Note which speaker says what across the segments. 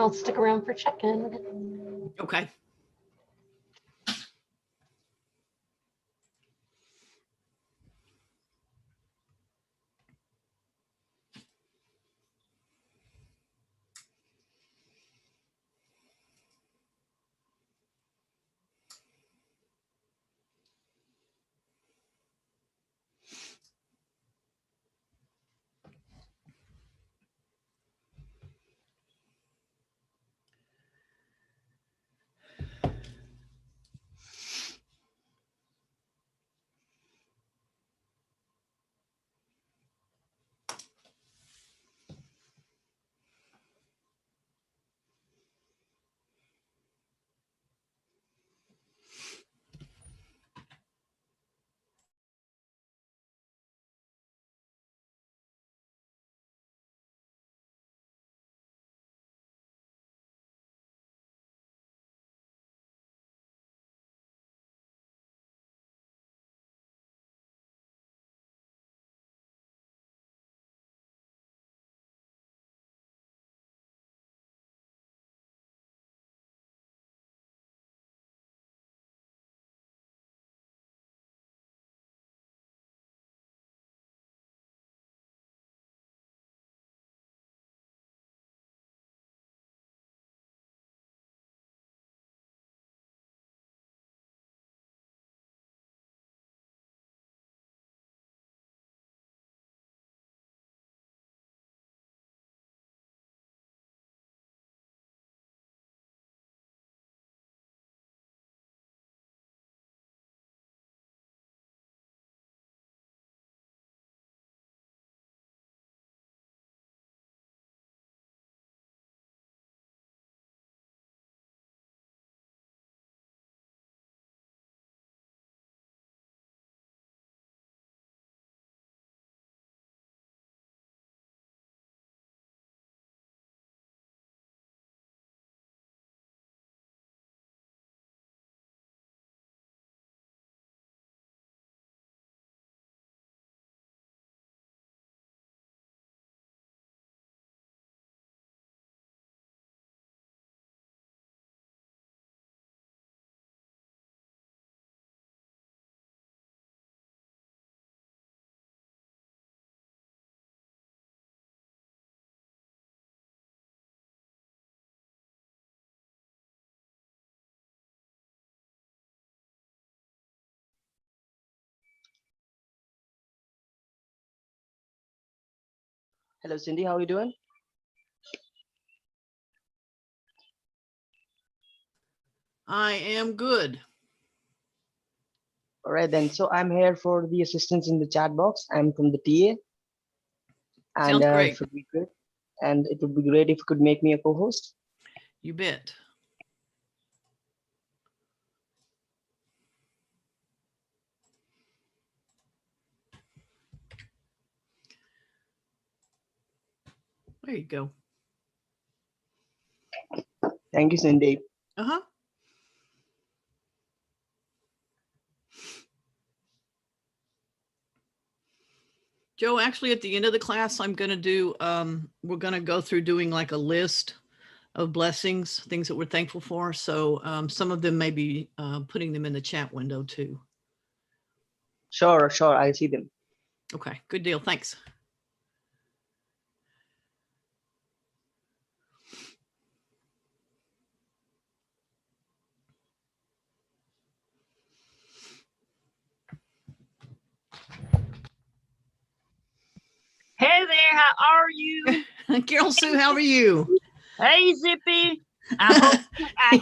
Speaker 1: I'll stick around for check-in.
Speaker 2: Okay.
Speaker 3: Hello, Cindy. How are you doing?
Speaker 2: I am good.
Speaker 3: All right, then. So I'm here for the assistance in the chat box. I'm from the TA, and
Speaker 2: Sounds great.
Speaker 3: it would be great. And it would be great if you could make me a co-host.
Speaker 2: You bet. There you go.
Speaker 3: Thank you, Cindy.
Speaker 2: Uh-huh. Joe, actually at the end of the class, I'm going to do, we're going to go through doing like a list of blessings, things that we're thankful for. So some of them may be putting them in the chat window too.
Speaker 3: Sure, I'll see them.
Speaker 2: Okay, good deal. Thanks.
Speaker 4: Hey there, how are you?
Speaker 2: Carol Sue, how are you?
Speaker 4: Hey, Zippy. I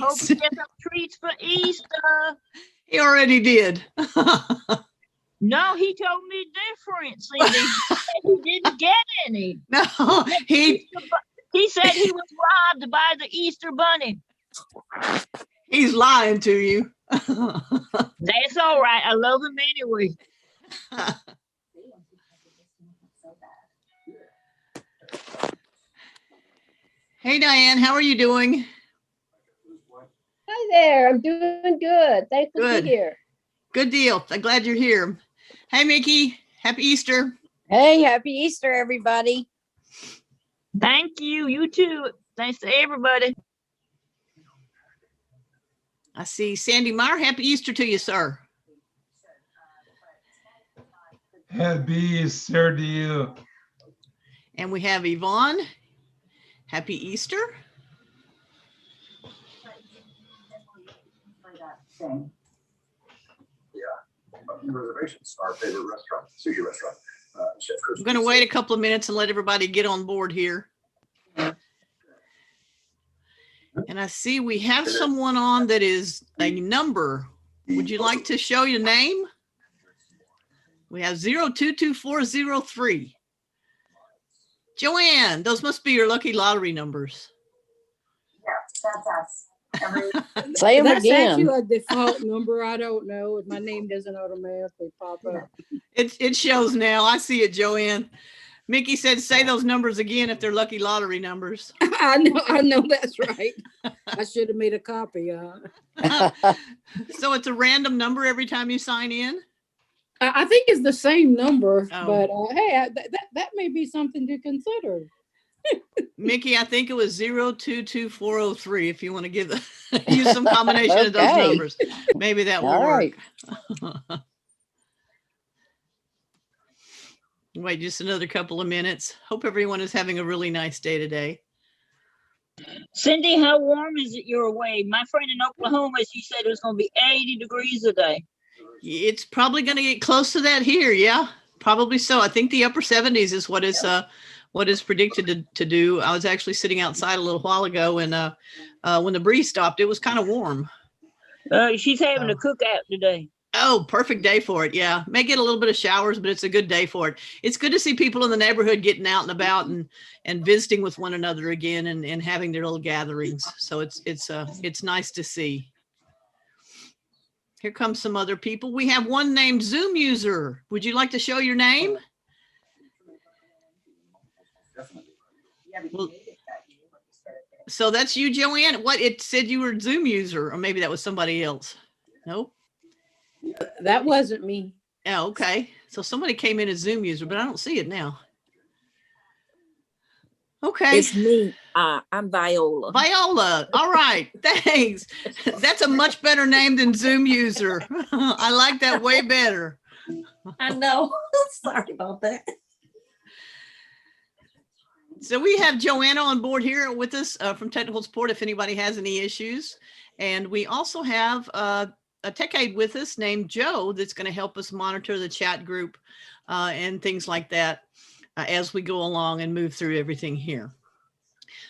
Speaker 4: hope you get some treats for Easter.
Speaker 2: He already did.
Speaker 4: No, he told me different, Cindy. He didn't get any.
Speaker 2: No,
Speaker 4: he said he was robbed by the Easter bunny.
Speaker 2: He's lying to you.
Speaker 4: That's all right. I love him anyway.
Speaker 2: Hey, Diane, how are you doing?
Speaker 5: Hi there. I'm doing good. Thankful to be here.
Speaker 2: Good deal. I'm glad you're here. Hey, Mickey. Happy Easter.
Speaker 5: Hey, happy Easter, everybody.
Speaker 4: Thank you. You too. Thanks to everybody.
Speaker 2: I see Sandy Meyer. Happy Easter to you, sir.
Speaker 6: Happy Easter to you.
Speaker 2: And we have Yvonne. Happy Easter.
Speaker 7: Reservations, our favorite restaurant, sushi restaurant.
Speaker 2: I'm going to wait a couple of minutes and let everybody get on board here. And I see we have someone on that is a number. Would you like to show your name? We have 022403. Joanne, those must be your lucky lottery numbers.
Speaker 8: Yeah, that's us.
Speaker 5: Say them
Speaker 9: That's
Speaker 5: again.
Speaker 9: actually a default number. I don't know. My name doesn't automatically pop up.
Speaker 2: It shows now. I see it, Joanne. Mickey said, say those numbers again if they're lucky lottery numbers.
Speaker 9: I know that's right. I should have made a copy.
Speaker 2: So it's a random number every time you sign in?
Speaker 9: I think it's the same number,
Speaker 2: Oh.
Speaker 9: but hey, that may be something to consider.
Speaker 2: Mickey, I think it was 022403 if you want to give use some combination of those
Speaker 5: Okay.
Speaker 2: numbers. Maybe that will
Speaker 5: All
Speaker 2: work.
Speaker 5: right.
Speaker 2: Wait just another couple of minutes. Hope everyone is having a really nice day today.
Speaker 4: Cindy, how warm is it your way? My friend in Oklahoma, she said it was going to be 80 degrees a day.
Speaker 2: It's probably going to get close to that here. Yeah, probably so. I think the upper 70s is what is predicted to do. I was actually sitting outside a little while ago, and when the breeze stopped, it was kind of warm.
Speaker 4: She's having a cookout today.
Speaker 2: Oh, perfect day for it. Yeah. May get a little bit of showers, but it's a good day for it. It's good to see people in the neighborhood getting out and about and visiting with one another again and having their little gatherings. So it's nice to see. Here comes some other people. We have one named Zoom user. Would you like to show your name? Well, so that's you, Joanne. What, it said you were a Zoom user, or maybe that was somebody else. Nope.
Speaker 9: That wasn't me.
Speaker 2: Oh, okay. So somebody came in as Zoom user, but I don't see it now. Okay.
Speaker 10: It's me. I'm Viola.
Speaker 2: Viola. All right. Thanks. That's a much better name than Zoom user. I like that way better.
Speaker 10: I know. Sorry about that.
Speaker 2: So we have Joanna on board here with us from technical support if anybody has any issues. And we also have a tech aide with us named Joe that's going to help us monitor the chat group and things like that as we go along and move through everything here.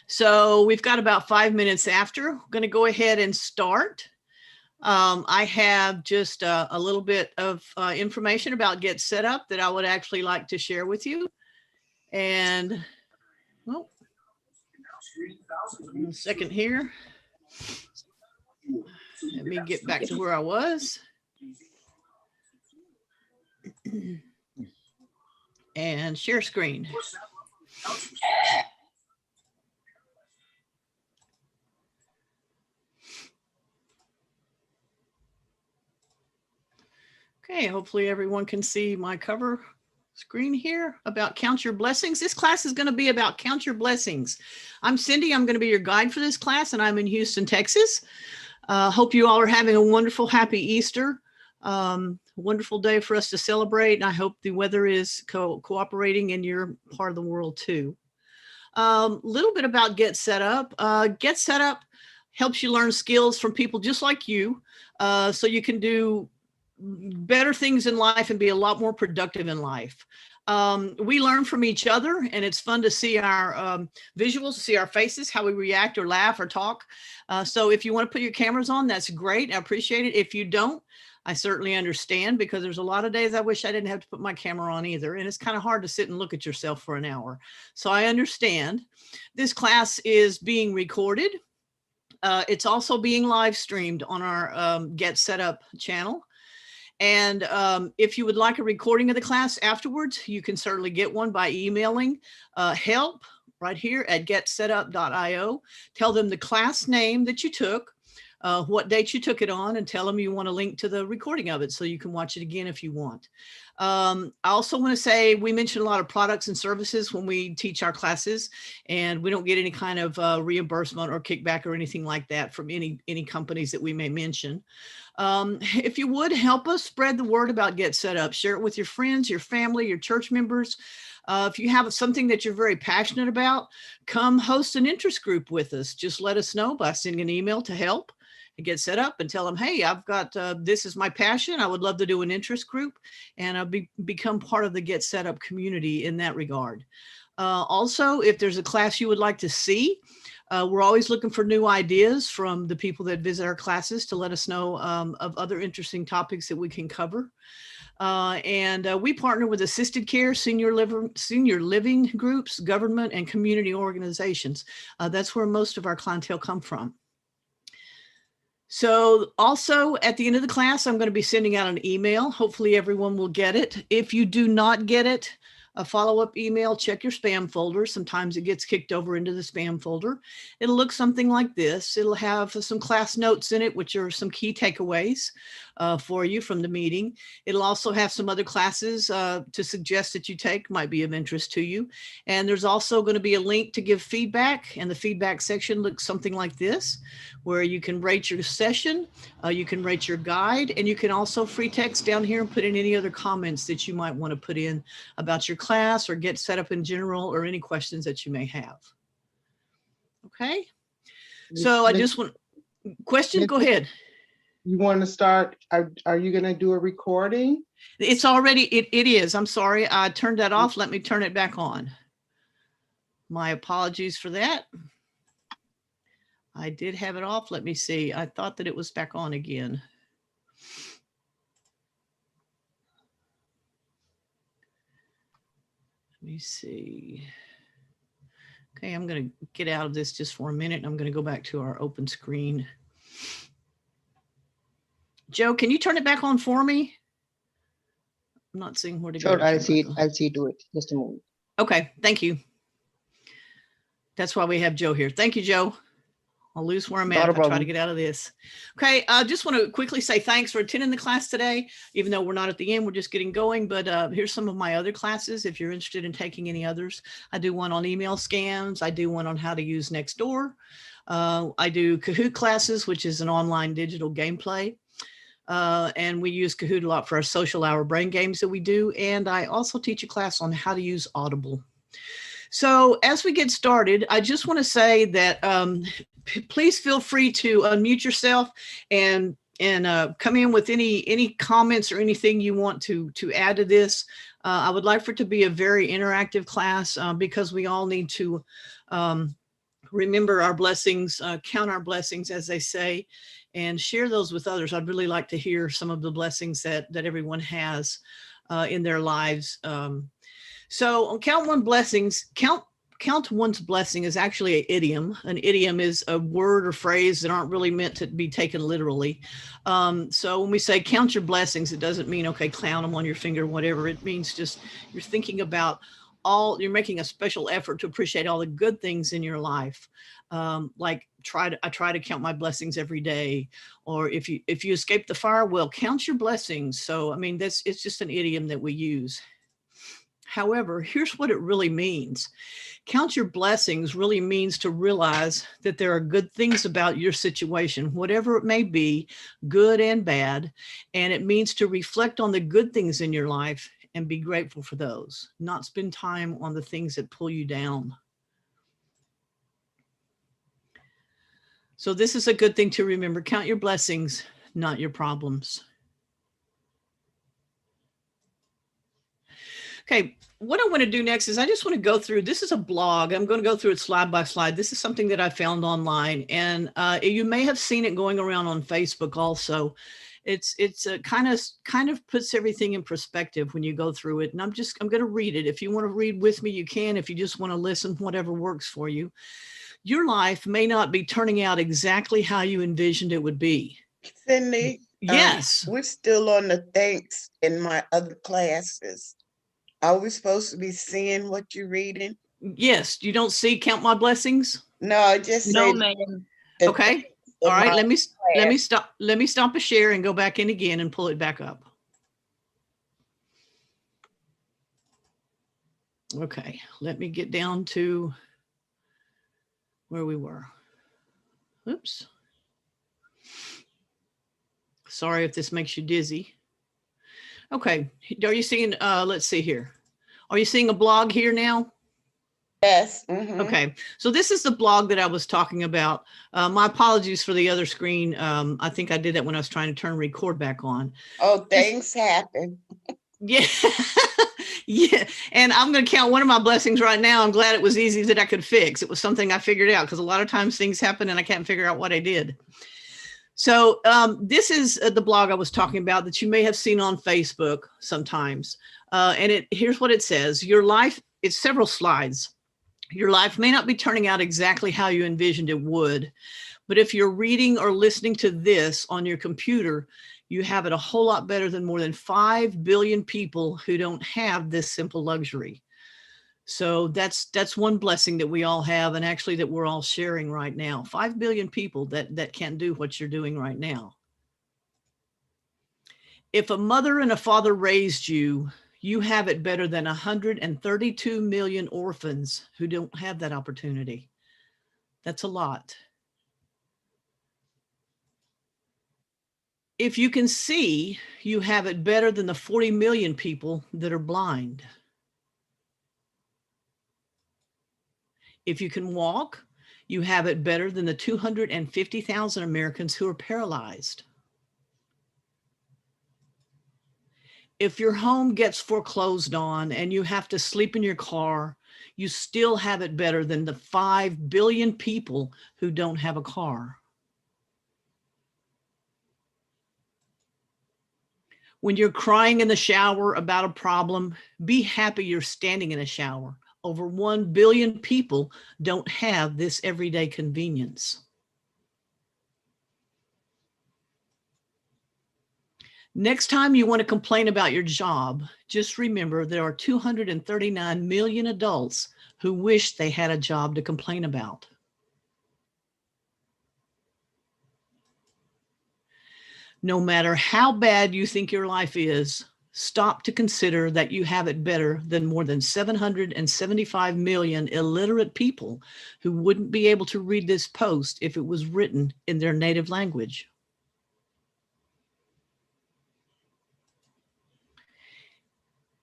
Speaker 2: So we've got about 5 minutes after. We're going to go ahead and start. I have just a little bit of information about Get Set Up that I would actually like to share with you. And well, a second here. Let me get back to where I was. And share screen. Okay, hopefully everyone can see my cover screen here about Count Your Blessings. This class is going to be about Count Your Blessings. I'm Cindy. I'm going to be your guide for this class, and I'm in Houston, Texas. Hope you all are having a wonderful, happy Easter. Wonderful day for us to celebrate. And I hope the weather is cooperating in your part of the world too. Little bit about Get Set Up. Get Set Up helps you learn skills from people just like you, so you can do better things in life and be a lot more productive in life. We learn from each other, and it's fun to see our visuals, see our faces, how we react or laugh or talk. So if you want to put your cameras on, that's great. I appreciate it. If you don't, I certainly understand, because there's a lot of days I wish I didn't have to put my camera on either. And it's kind of hard to sit and look at yourself for an hour. So I understand. This class is being recorded. It's also being live streamed on our Get Set Up channel. And if you would like a recording of the class afterwards, you can certainly get one by emailing help right here at getsetup.io. Tell them the class name that you took, what date you took it on, and tell them you want a link to the recording of it so you can watch it again if you want. I also want to say we mention a lot of products and services when we teach our classes, and we don't get any kind of reimbursement or kickback or anything like that from any companies that we may mention. If you would help us spread the word about Get Set Up, share it with your friends, your family, your church members. If you have something that you're very passionate about, come host an interest group with us. Just let us know by sending an email to help and Get Set Up and tell them, hey, I've got, this is my passion. I would love to do an interest group, and I'll become part of the Get Set Up community in that regard. Also, if there's a class you would like to see, we're always looking for new ideas from the people that visit our classes to let us know of other interesting topics that we can cover. And we partner with assisted care, senior living groups, government, and community organizations. That's where most of our clientele come from. So also at the end of the class, I'm going to be sending out an email. Hopefully everyone will get it. If you do not get it, a follow-up email, check your spam folder. Sometimes it gets kicked over into the spam folder. It'll look something like this. It'll have some class notes in it, which are some key takeaways for you from the meeting. It'll also have some other classes to suggest that you take, might be of interest to you. And there's also going to be a link to give feedback, and the feedback section looks something like this, where you can rate your session, you can rate your guide, and you can also free text down here and put in any other comments that you might want to put in about your class or Get Set Up in general, or any questions that you may have. Okay. So I just want, question, go ahead.
Speaker 11: You want to start, are you going to do a recording?
Speaker 2: It's already, it is. I'm sorry. I turned that off. Let me turn it back on. My apologies for that. I did have it off. Let me see. I thought that it was back on again. Let me see. Okay, I'm going to get out of this just for a minute. I'm going to go back to our open screen. Joe, can you turn it back on for me? I'm not seeing where to go.
Speaker 3: Sure, I'll see to it. Just a moment.
Speaker 2: Okay, thank you. That's why we have Joe here. Thank you, Joe. I'll lose where I'm at if I try to get out of this. Okay, I just want to quickly say thanks for attending the class today. Even though we're not at the end, we're just getting going. But here's some of my other classes if you're interested in taking any others. I do one on email scams. I do one on how to use Nextdoor. I do Kahoot classes, which is an online digital gameplay. And we use Kahoot a lot for our social hour brain games that we do. And I also teach a class on how to use Audible. So as we get started, I just want to say that please feel free to unmute yourself and come in with any comments or anything you want to add to this. I would like for it to be a very interactive class because we all need to remember our blessings, count our blessings, as they say, and share those with others. I'd really like to hear some of the blessings that everyone has in their lives. So on count one blessings, count one's blessing is actually an idiom. An idiom is a word or phrase that aren't really meant to be taken literally. So when we say count your blessings, it doesn't mean, okay, count them on your finger, whatever. It means just you're thinking about you're making a special effort to appreciate all the good things in your life. Like I try to count my blessings every day. Or if you escape the fire, well, count your blessings. So, I mean, it's just an idiom that we use. However, here's what it really means. Count your blessings really means to realize that there are good things about your situation, whatever it may be, good and bad. And it means to reflect on the good things in your life and be grateful for those, not spend time on the things that pull you down. So this is a good thing to remember. Count your blessings, not your problems. Okay, what I want to do next is I just want to go through, this is a blog. I'm going to go through it slide by slide. This is something that I found online, and you may have seen it going around on Facebook also. It's kind of puts everything in perspective when you go through it. And I'm going to read it. If you want to read with me, you can. If you just want to listen, whatever works for you. Your life may not be turning out exactly how you envisioned it would be.
Speaker 11: Cindy?
Speaker 2: Yes.
Speaker 11: We're still on the thanks in my other classes. Are we supposed to be seeing what you're reading?
Speaker 2: Yes. You don't see Count My Blessings?
Speaker 11: No, I just
Speaker 4: No,
Speaker 11: say
Speaker 4: ma'am.
Speaker 11: the
Speaker 2: Okay. All right,
Speaker 11: my
Speaker 2: let me
Speaker 11: class.
Speaker 2: stop a share and go back in again and pull it back up. Okay, let me get down to where we were. Oops. Sorry if this makes you dizzy. Okay, are you seeing, let's see here. Are you seeing a blog here now?
Speaker 11: Yes. Mhm.
Speaker 2: Okay, so this is the blog that I was talking about. My apologies for the other screen. I think I did that when I was trying to turn record back on.
Speaker 11: Oh, things happen.
Speaker 2: Yeah. Yeah. And I'm going to count one of my blessings right now. I'm glad it was easy that I could fix. It was something I figured out because a lot of times things happen and I can't figure out what I did. So this is the blog I was talking about that you may have seen on Facebook sometimes. And here's what it says. Your life, it's several slides. Your life may not be turning out exactly how you envisioned it would, but if you're reading or listening to this on your computer, you have it a whole lot better than more than 5 billion people who don't have this simple luxury. So that's one blessing that we all have, and actually that we're all sharing right now. 5 billion people that can't do what you're doing right now. If a mother and a father raised you, you have it better than 132 million orphans who don't have that opportunity. That's a lot. If you can see, you have it better than the 40 million people that are blind. If you can walk, you have it better than the 250,000 Americans who are paralyzed. If your home gets foreclosed on and you have to sleep in your car, you still have it better than the 5 billion people who don't have a car. When you're crying in the shower about a problem, be happy you're standing in a shower. Over 1 billion people don't have this everyday convenience. Next time you want to complain about your job, just remember there are 239 million adults who wish they had a job to complain about. No matter how bad you think your life is, stop to consider that you have it better than more than 775 million illiterate people who wouldn't be able to read this post if it was written in their native language.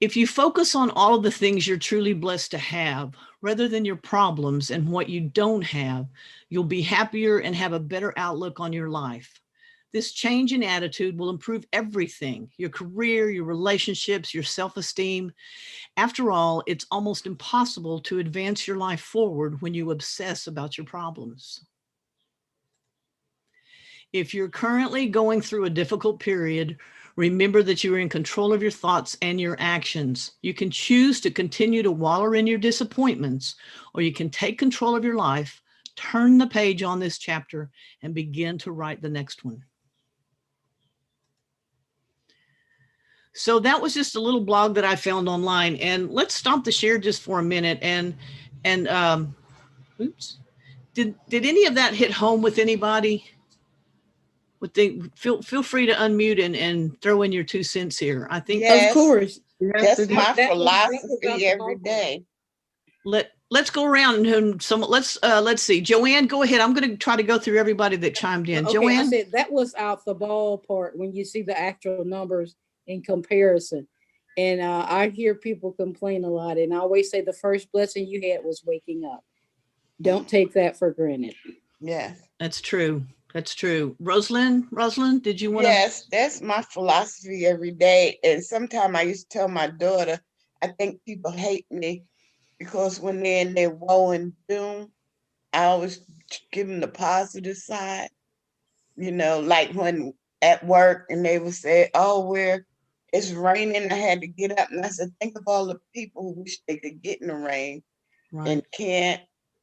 Speaker 2: If you focus on all of the things you're truly blessed to have, rather than your problems and what you don't have, you'll be happier and have a better outlook on your life. This change in attitude will improve everything, your career, your relationships, your self-esteem. After all, it's almost impossible to advance your life forward when you obsess about your problems. If you're currently going through a difficult period, remember that you are in control of your thoughts and your actions. You can choose to continue to wallow in your disappointments, or you can take control of your life, turn the page on this chapter, and begin to write the next one. So that was just a little blog that I found online, and let's stop the share just for a minute. Oops, did any of that hit home with anybody? Feel free to unmute and throw in your 2 cents here. I think
Speaker 11: Yes,
Speaker 5: of course.
Speaker 11: that's my
Speaker 9: That was
Speaker 11: philosophy
Speaker 9: about the
Speaker 11: every
Speaker 9: ballpark.
Speaker 11: day.
Speaker 2: let's go around and let's see. Joanne, go ahead. I'm going to try to go through everybody that chimed in.
Speaker 9: Okay,
Speaker 2: Joanne,
Speaker 9: I said that was out the ballpark when you see the actual numbers in comparison. And I hear people complain a lot, and I always say the first blessing you had was waking up. Don't take that for granted.
Speaker 11: Yes.
Speaker 2: that's true. That's true. Rosalind, did you want to?
Speaker 11: Yes, that's my philosophy every day. And sometimes I used to tell my daughter, I think people hate me because when they're in their woe and doom, I always give them the positive side. You know, like when at work and they would say, oh, it's raining, I had to get up. And I said, think of all the people who wish they could get in the rain and can't,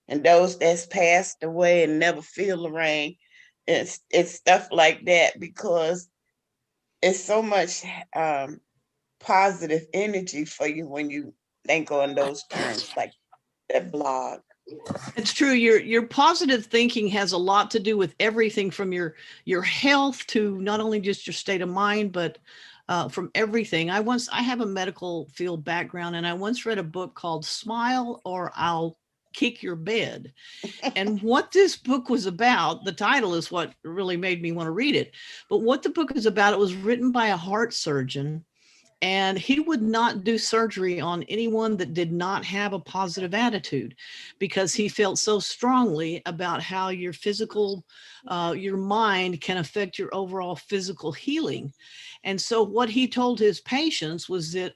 Speaker 11: and those that's passed away and never feel the rain. It's stuff like that, because it's so much positive energy for you when you think on those terms, like that blog.
Speaker 2: It's true. Your positive thinking has a lot to do with everything from your health to not only just your state of mind, but from everything. I have a medical field background, and I once read a book called Smile or I'll Kick Your Bed. And what this book was about, the title is what really made me want to read it. But what the book is about, it was written by a heart surgeon, and he would not do surgery on anyone that did not have a positive attitude, because he felt so strongly about how your physical, your mind can affect your overall physical healing. And so what he told his patients was that,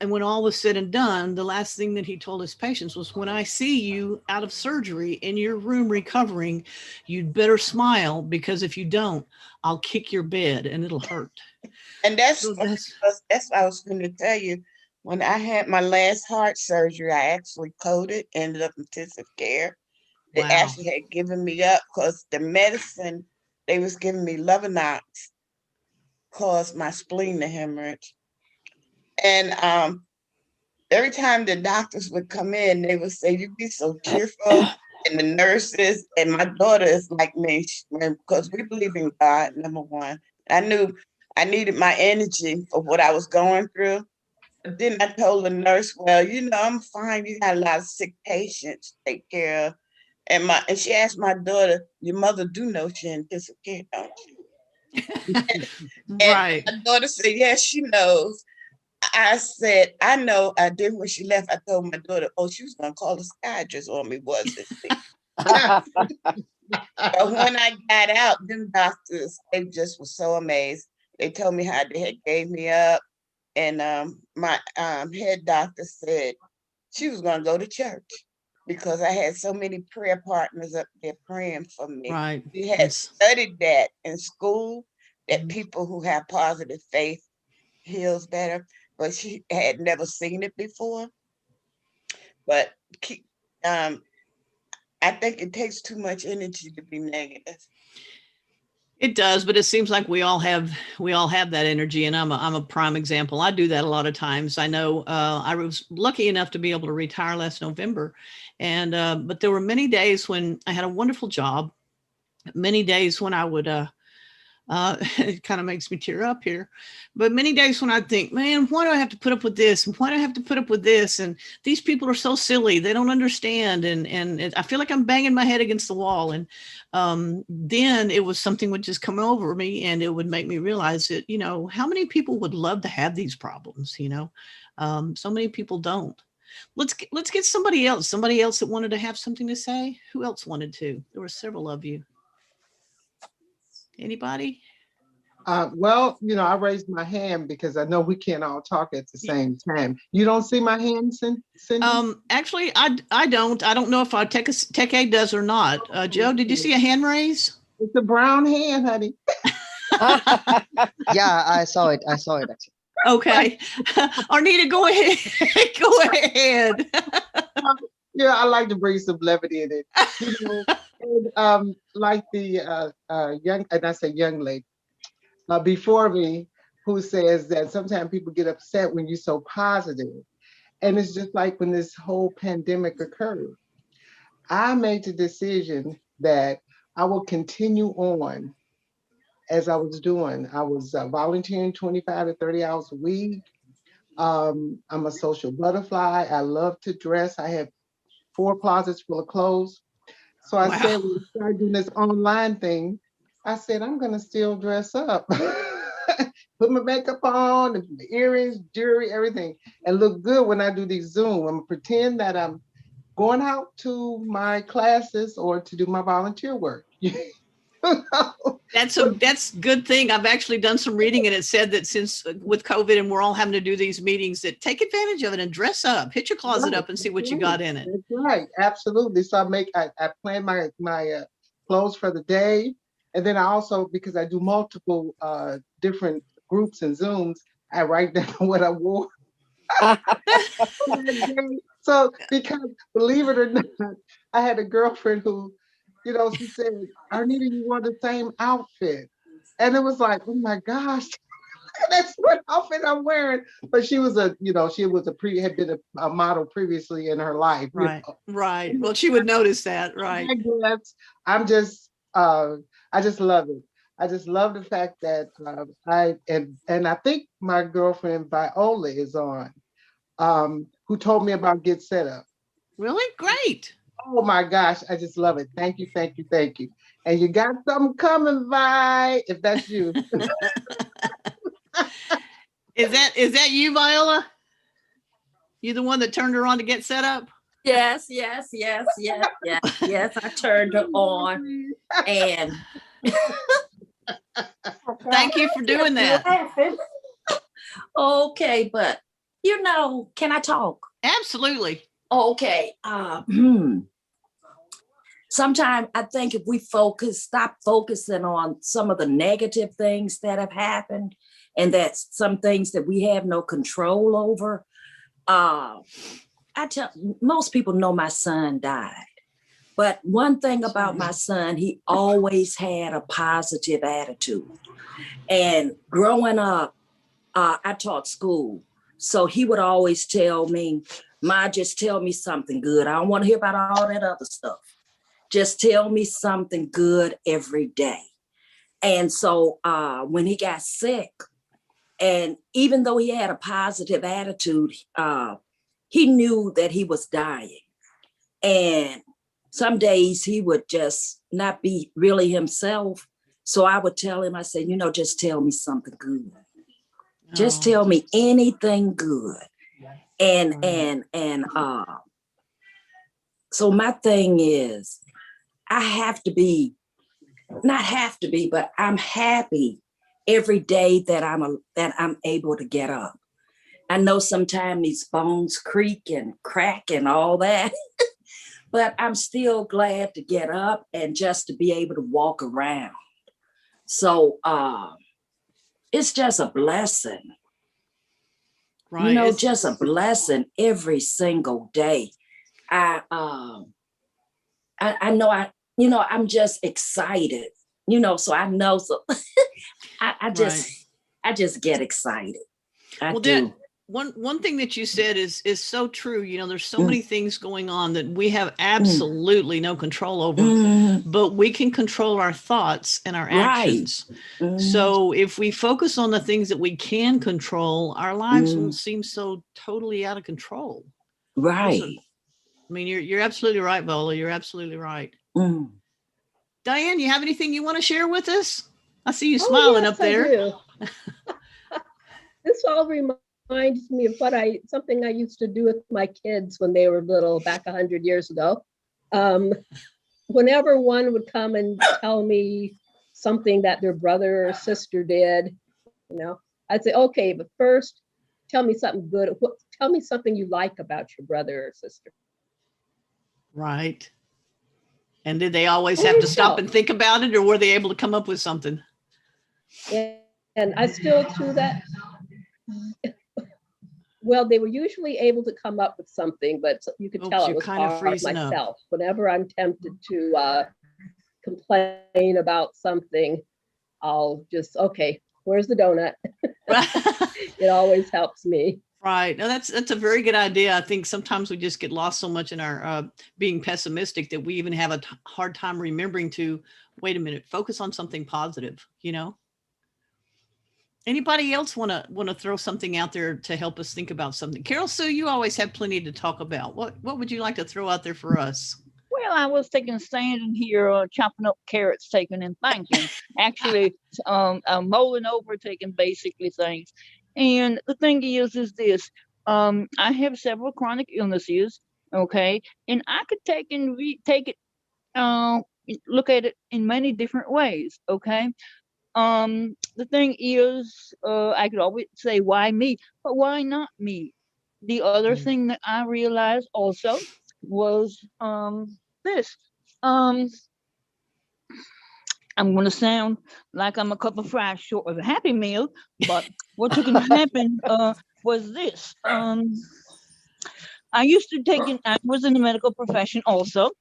Speaker 2: and when all was said and done, the last thing that he told his patients was, when I see you out of surgery in your room recovering, you'd better smile, because if you don't, I'll kick your bed and it'll hurt.
Speaker 11: And that's
Speaker 2: So
Speaker 11: what I was going to tell you. When I had my last heart surgery, I actually coded, ended up in intensive care. They
Speaker 2: Wow.
Speaker 11: actually had given me up because the medicine they was giving me, Lovenox, caused my spleen to hemorrhage. And every time the doctors would come in, they would say, "You be so cheerful." And the nurses, and my daughter is like me, because we believe in God, number one. I knew I needed my energy for what I was going through. But then I told the nurse, "Well, I'm fine. You got a lot of sick patients to take care of." And she asked my daughter, "Your mother do know she in intensive care, don't you?" And
Speaker 2: Right.
Speaker 11: my daughter said, "Yes, she knows." I said, "I know." I did. When she left, I told my daughter, "Oh, she was going to call the psychiatrist on me, wasn't she?" But when I got out, them doctors, they just were so amazed. They told me how they had gave me up. And my head doctor said she was going to go to church because I had so many prayer partners up there praying for me.
Speaker 2: Right.
Speaker 11: We had
Speaker 2: Yes.
Speaker 11: studied that in school, that people who have positive faith heals better, but she had never seen it before. But I think it takes too much energy to be negative.
Speaker 2: It does, but it seems like we all have that energy, and I'm a prime example. I do that a lot of times. I know I was lucky enough to be able to retire last November, and but there were many days when I had a wonderful job, many days when I would it kind of makes me tear up here. But many days when I think, man, why do I have to put up with this? And why do I have to put up with this? And these people are so silly. They don't understand. And I feel like I'm banging my head against the wall. And then it was something would just come over me, and it would make me realize that, how many people would love to have these problems, so many people don't. Let's get somebody else that wanted to have something to say. Who else wanted to? There were several of you. Anybody?
Speaker 12: Well, I raised my hand because I know we can't all talk at the same time. You don't see my hand, Cindy?
Speaker 2: Actually, I don't. I don't know if our Tech Aid does or not. Joe, did you see a hand raise?
Speaker 12: It's a brown hand, honey.
Speaker 3: Yeah, I saw it actually.
Speaker 2: Okay. Arnita, go ahead. Go ahead.
Speaker 12: Yeah, I like to bring some levity in it. And, like the young, and I say young lady, before me, who says that sometimes people get upset when you're so positive. And it's just like when this whole pandemic occurred, I made the decision that I will continue on as I was doing. I was volunteering 25 to 30 hours a week. I'm a social butterfly. I love to dress. I have 4 closets full of clothes. So I said, when we started doing this online thing, I said, I'm going to still dress up. Put my makeup on, and my earrings, jewelry, everything, and look good when I do these Zoom. I'm pretend that I'm going out to my classes or to do my volunteer work.
Speaker 2: That's a good thing. I've actually done some reading, and it said that since with COVID and we're all having to do these meetings, that take advantage of it and dress up, hit your closet up and see what you got in it.
Speaker 12: That's right. Absolutely. So I plan my clothes for the day. And then I also, because I do multiple different groups and Zooms, I write down what I wore. So, because believe it or not, I had a girlfriend who, she said, Arnita, you wore the same outfit. And it was like, oh my gosh. That's what outfit I'm wearing. But she was a, had been a model previously in her life.
Speaker 2: Right. Right. Well, she would notice that. Right.
Speaker 12: I'm just, I just love it. I just love the fact that and I think my girlfriend Viola is on, who told me about Get Set Up.
Speaker 2: Really? Great.
Speaker 12: Oh my gosh, I just love it. Thank you, thank you, thank you. And you got something coming, Vi, if that's you.
Speaker 2: Is that you, Viola? You the one that turned her on to Get Set Up?
Speaker 10: Yes. I turned her on, and
Speaker 2: thank you for doing that.
Speaker 10: Okay, but can I talk?
Speaker 2: Absolutely.
Speaker 10: Okay. Sometimes I think if we stop focusing on some of the negative things that have happened, and that's some things that we have no control over. Most people know my son died, but one thing about my son, he always had a positive attitude. And growing up, I taught school. So he would always tell me, Ma, just tell me something good. I don't want to hear about all that other stuff. Just tell me something good every day. And so when he got sick, and even though he had a positive attitude, he knew that he was dying. And some days he would just not be really himself. So I would tell him, I said, just tell me something good. Just tell me anything good. And so my thing is, I have to be, not have to be, but I'm happy every day that I'm able to get up. I know sometimes these bones creak and crack and all that, but I'm still glad to get up and just to be able to walk around. So it's just a blessing. Right. Just a blessing every single day. I know I'm just excited, so I know, so I just get excited. I do.
Speaker 2: One thing that you said is so true. There's so many things going on that we have absolutely no control over, but we can control our thoughts and our actions. So if we focus on the things that we can control, our lives won't seem so totally out of control.
Speaker 10: Right.
Speaker 2: I mean, you're absolutely right, Viola. You're absolutely right. Diane, you have anything you want to share with us? I see you smiling up there.
Speaker 13: This all reminds me of something I used to do with my kids when they were little, back 100 years ago. Whenever one would come and tell me something that their brother or sister did, I'd say, okay, but first tell me something good. Tell me something you like about your brother or sister.
Speaker 2: Right. And did they always have to stop and think about it, or were they able to come up with something?
Speaker 13: And I still do that. Well, they were usually able to come up with something, but you could tell it was hard myself. Whenever I'm tempted to complain about something, I'll just, okay, where's the donut? It always helps me.
Speaker 2: Right. No, that's a very good idea. I think sometimes we just get lost so much in our being pessimistic that we even have a hard time remembering to, wait a minute, focus on something positive, Anybody else want to throw something out there to help us think about something? Carol Sue, you always have plenty to talk about. What would you like to throw out there for us?
Speaker 4: Well, I was standing here chopping up carrots, taking and thinking. Actually, mulling over, taking basically things. And the thing is this. I have several chronic illnesses, okay? And I could take it, look at it in many different ways, okay? The thing is, I could always say, why me? But why not me? The other thing that I realized also was this. I'm going to sound like I'm a couple of fries short of a Happy Meal, but what can happen was this. I was in the medical profession also,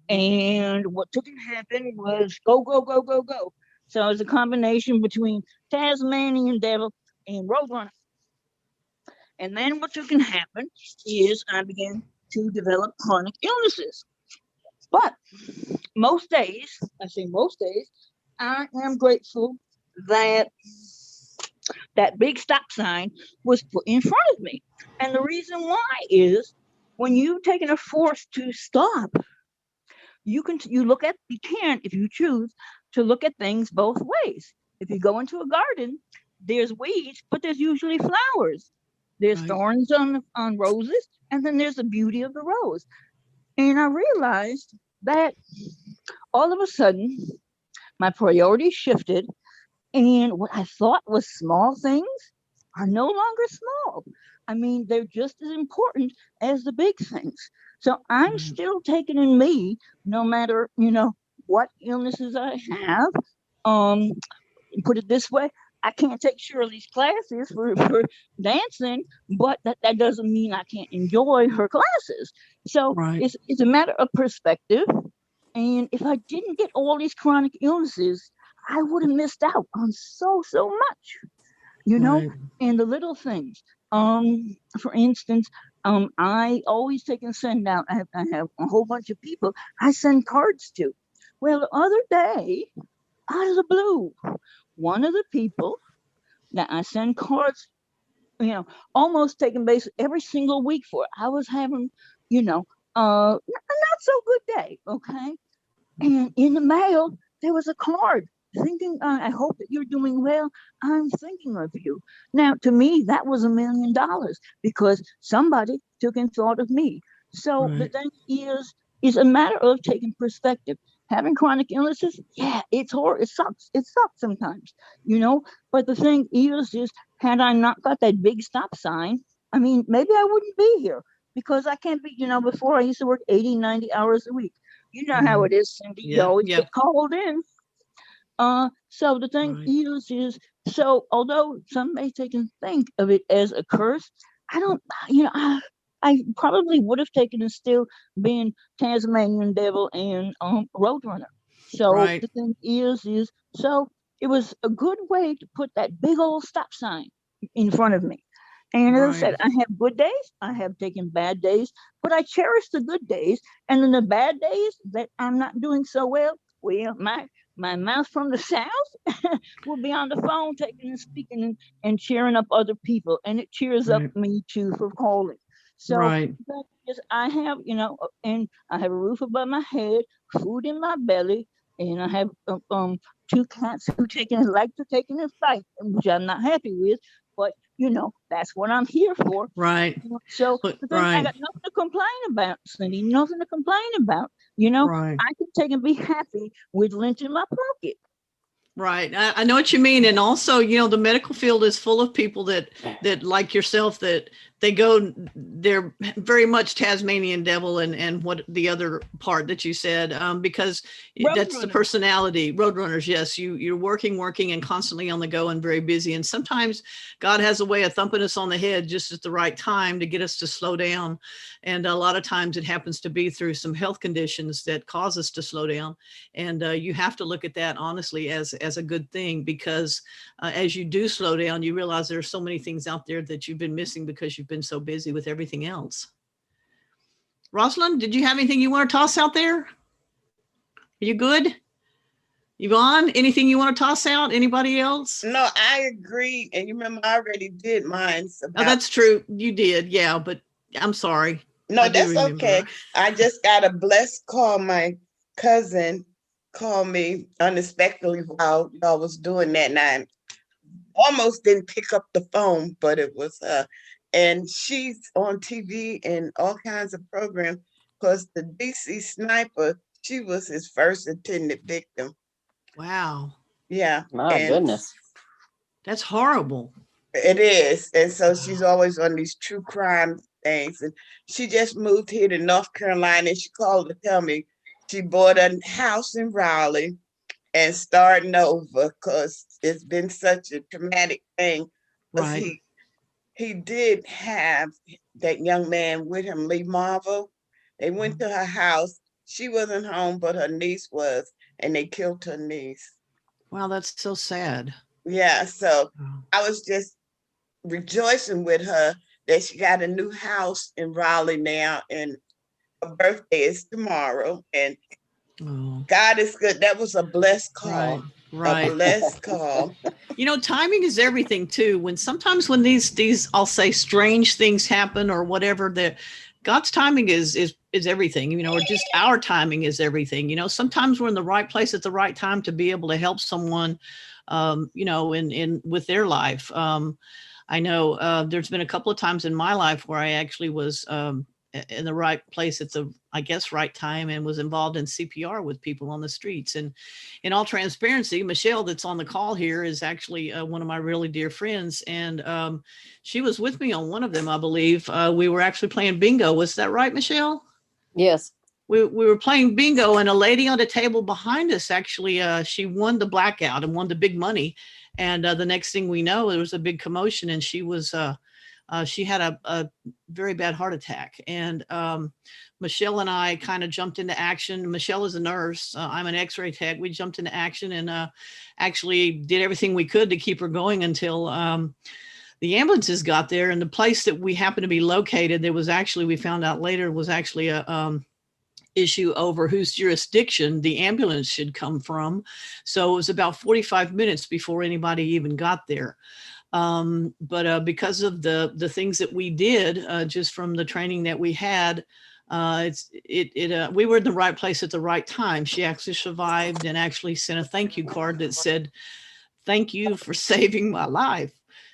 Speaker 4: and what can happen was go. So it was a combination between Tasmanian devil and Roadrunner. And then what can happen is I began to develop chronic illnesses. But most days, I say most days, I am grateful that that big stop sign was put in front of me. And the reason why is when you're taking a force to stop, you can if you choose to look at things both ways. If you go into a garden, there's weeds, but there's usually flowers. There's thorns on roses, and then there's the beauty of the rose. And I realized that all of a sudden my priorities shifted, and what I thought was small things are no longer small. I mean, they're just as important as the big things. So I'm still taking in me, no matter, what illnesses I have. Put it this way, I can't take Shirley's classes for dancing, but that doesn't mean I can't enjoy her classes. So it's a matter of perspective. And if I didn't get all these chronic illnesses, I would have missed out on so much, and the little things. For instance, I always take and send out, I have a whole bunch of people I send cards to. Well, the other day, out of the blue, one of the people that I send cards, almost taking base every single week for, I was having, a not so good day, okay? And in the mail, there was a card thinking, I hope that you're doing well. I'm thinking of you. Now, to me, that was $1 million because somebody took and thought of me. So the thing is a matter of taking perspective. Having chronic illnesses, yeah, it's horrible. It sucks. It sucks sometimes, But the thing is had I not got that big stop sign, I mean, maybe I wouldn't be here because I can't be, before I used to work 80, 90 hours a week. You know how it is, Cindy. You always get called in. So the thing is, so although some may take and think of it as a curse, I don't, I probably would have taken and still been Tasmanian Devil and Roadrunner. So the thing is, so it was a good way to put that big old stop sign in front of me. And as I said, I have good days, I have taken bad days, but I cherish the good days. And then the bad days that I'm not doing so well, my mouth from the South will be on the phone taking and speaking and cheering up other people. And it cheers up me too for calling. So I have, and I have a roof above my head, food in my belly, and I have 2 cats who like to take in a fight, which I'm not happy with, but that's what I'm here for. So the thing, I got nothing to complain about, Cindy, nothing to complain about. I can take and be happy with lint in my pocket.
Speaker 2: Right. I know what you mean. And also, the medical field is full of people that like yourself, that they're very much Tasmanian Devil and what the other part that you said, because that's the personality. Roadrunners, yes, you're working and constantly on the go and very busy. And sometimes God has a way of thumping us on the head just at the right time to get us to slow down. And a lot of times it happens to be through some health conditions that cause us to slow down. And you have to look at that honestly as a good thing, because as you do slow down, you realize there are so many things out there that you've been missing because you've been so busy with everything else. Rosalind, did you have anything you want to toss out there? Are you good? Yvonne, anything you want to toss out? Anybody else?
Speaker 11: No, I agree. And you remember I already did mine.
Speaker 2: Oh, that's true. You did. Yeah, but I'm sorry.
Speaker 11: No, that's okay. I just got a blessed call. My cousin called me unexpectedly while y'all was doing that. And I almost didn't pick up the phone, but it was her. And she's on TV and all kinds of programs because the DC sniper, she was his first intended victim.
Speaker 2: Wow.
Speaker 5: Yeah. My goodness.
Speaker 2: That's horrible.
Speaker 11: It is. And so she's always on these true crime things. And she just moved here to North Carolina. And she called to tell me she bought a house in Raleigh and starting over because it's been such a traumatic thing. He did have that young man with him, Lee Marvel. They went to her house. She wasn't home, but her niece was, and they killed her niece.
Speaker 2: Wow, that's so sad.
Speaker 11: Yeah, so I was just rejoicing with her that she got a new house in Raleigh now, and her birthday is tomorrow. And God is good. That was a blessed call.
Speaker 2: Right.
Speaker 11: A blessed call.
Speaker 2: You know, timing is everything too. Sometimes when these I'll say strange things happen or whatever, that God's timing is everything, you know, or just our timing is everything. You know, sometimes we're in the right place at the right time to be able to help someone, you know, in with their life. I know there's been a couple of times in my life where I actually was in the right place at the, I guess, right time, and was involved in CPR with people on the streets. And in all transparency, Michelle, that's on the call here, is actually one of my really dear friends. And she was with me on one of them, I believe. We were actually playing bingo. Was that right, Michelle?
Speaker 5: Yes.
Speaker 2: We were playing bingo, and a lady on the table behind us, actually, she won the blackout and won the big money. And the next thing we know, there was a big commotion, and she was, she had a very bad heart attack. And Michelle and I kind of jumped into action. Michelle is a nurse. I'm an x-ray tech. We jumped into action and actually did everything we could to keep her going until the ambulances got there. And the place that we happened to be located, there was actually, we found out later, was actually a issue over whose jurisdiction the ambulance should come from. So it was about 45 minutes before anybody even got there. But because of the things that we did, just from the training that we had, we were in the right place at the right time. She actually survived and actually sent a thank you card that said, "Thank you for saving my life."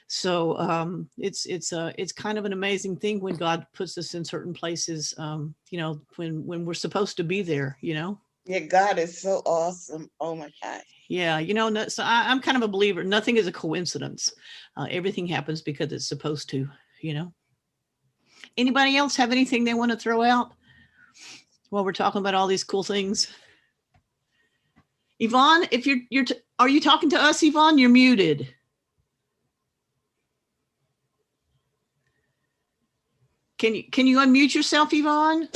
Speaker 2: So it's kind of an amazing thing when God puts us in certain places, you know, when we're supposed to be there, you know.
Speaker 11: Yeah, God is so awesome. Oh my God.
Speaker 2: Yeah, you know, so I'm kind of a believer. Nothing is a coincidence. Everything happens because it's supposed to, you know. Anybody else have anything they want to throw out while we're talking about all these cool things? Yvonne, if are you talking to us, Yvonne? You're muted. Can you unmute yourself, Yvonne?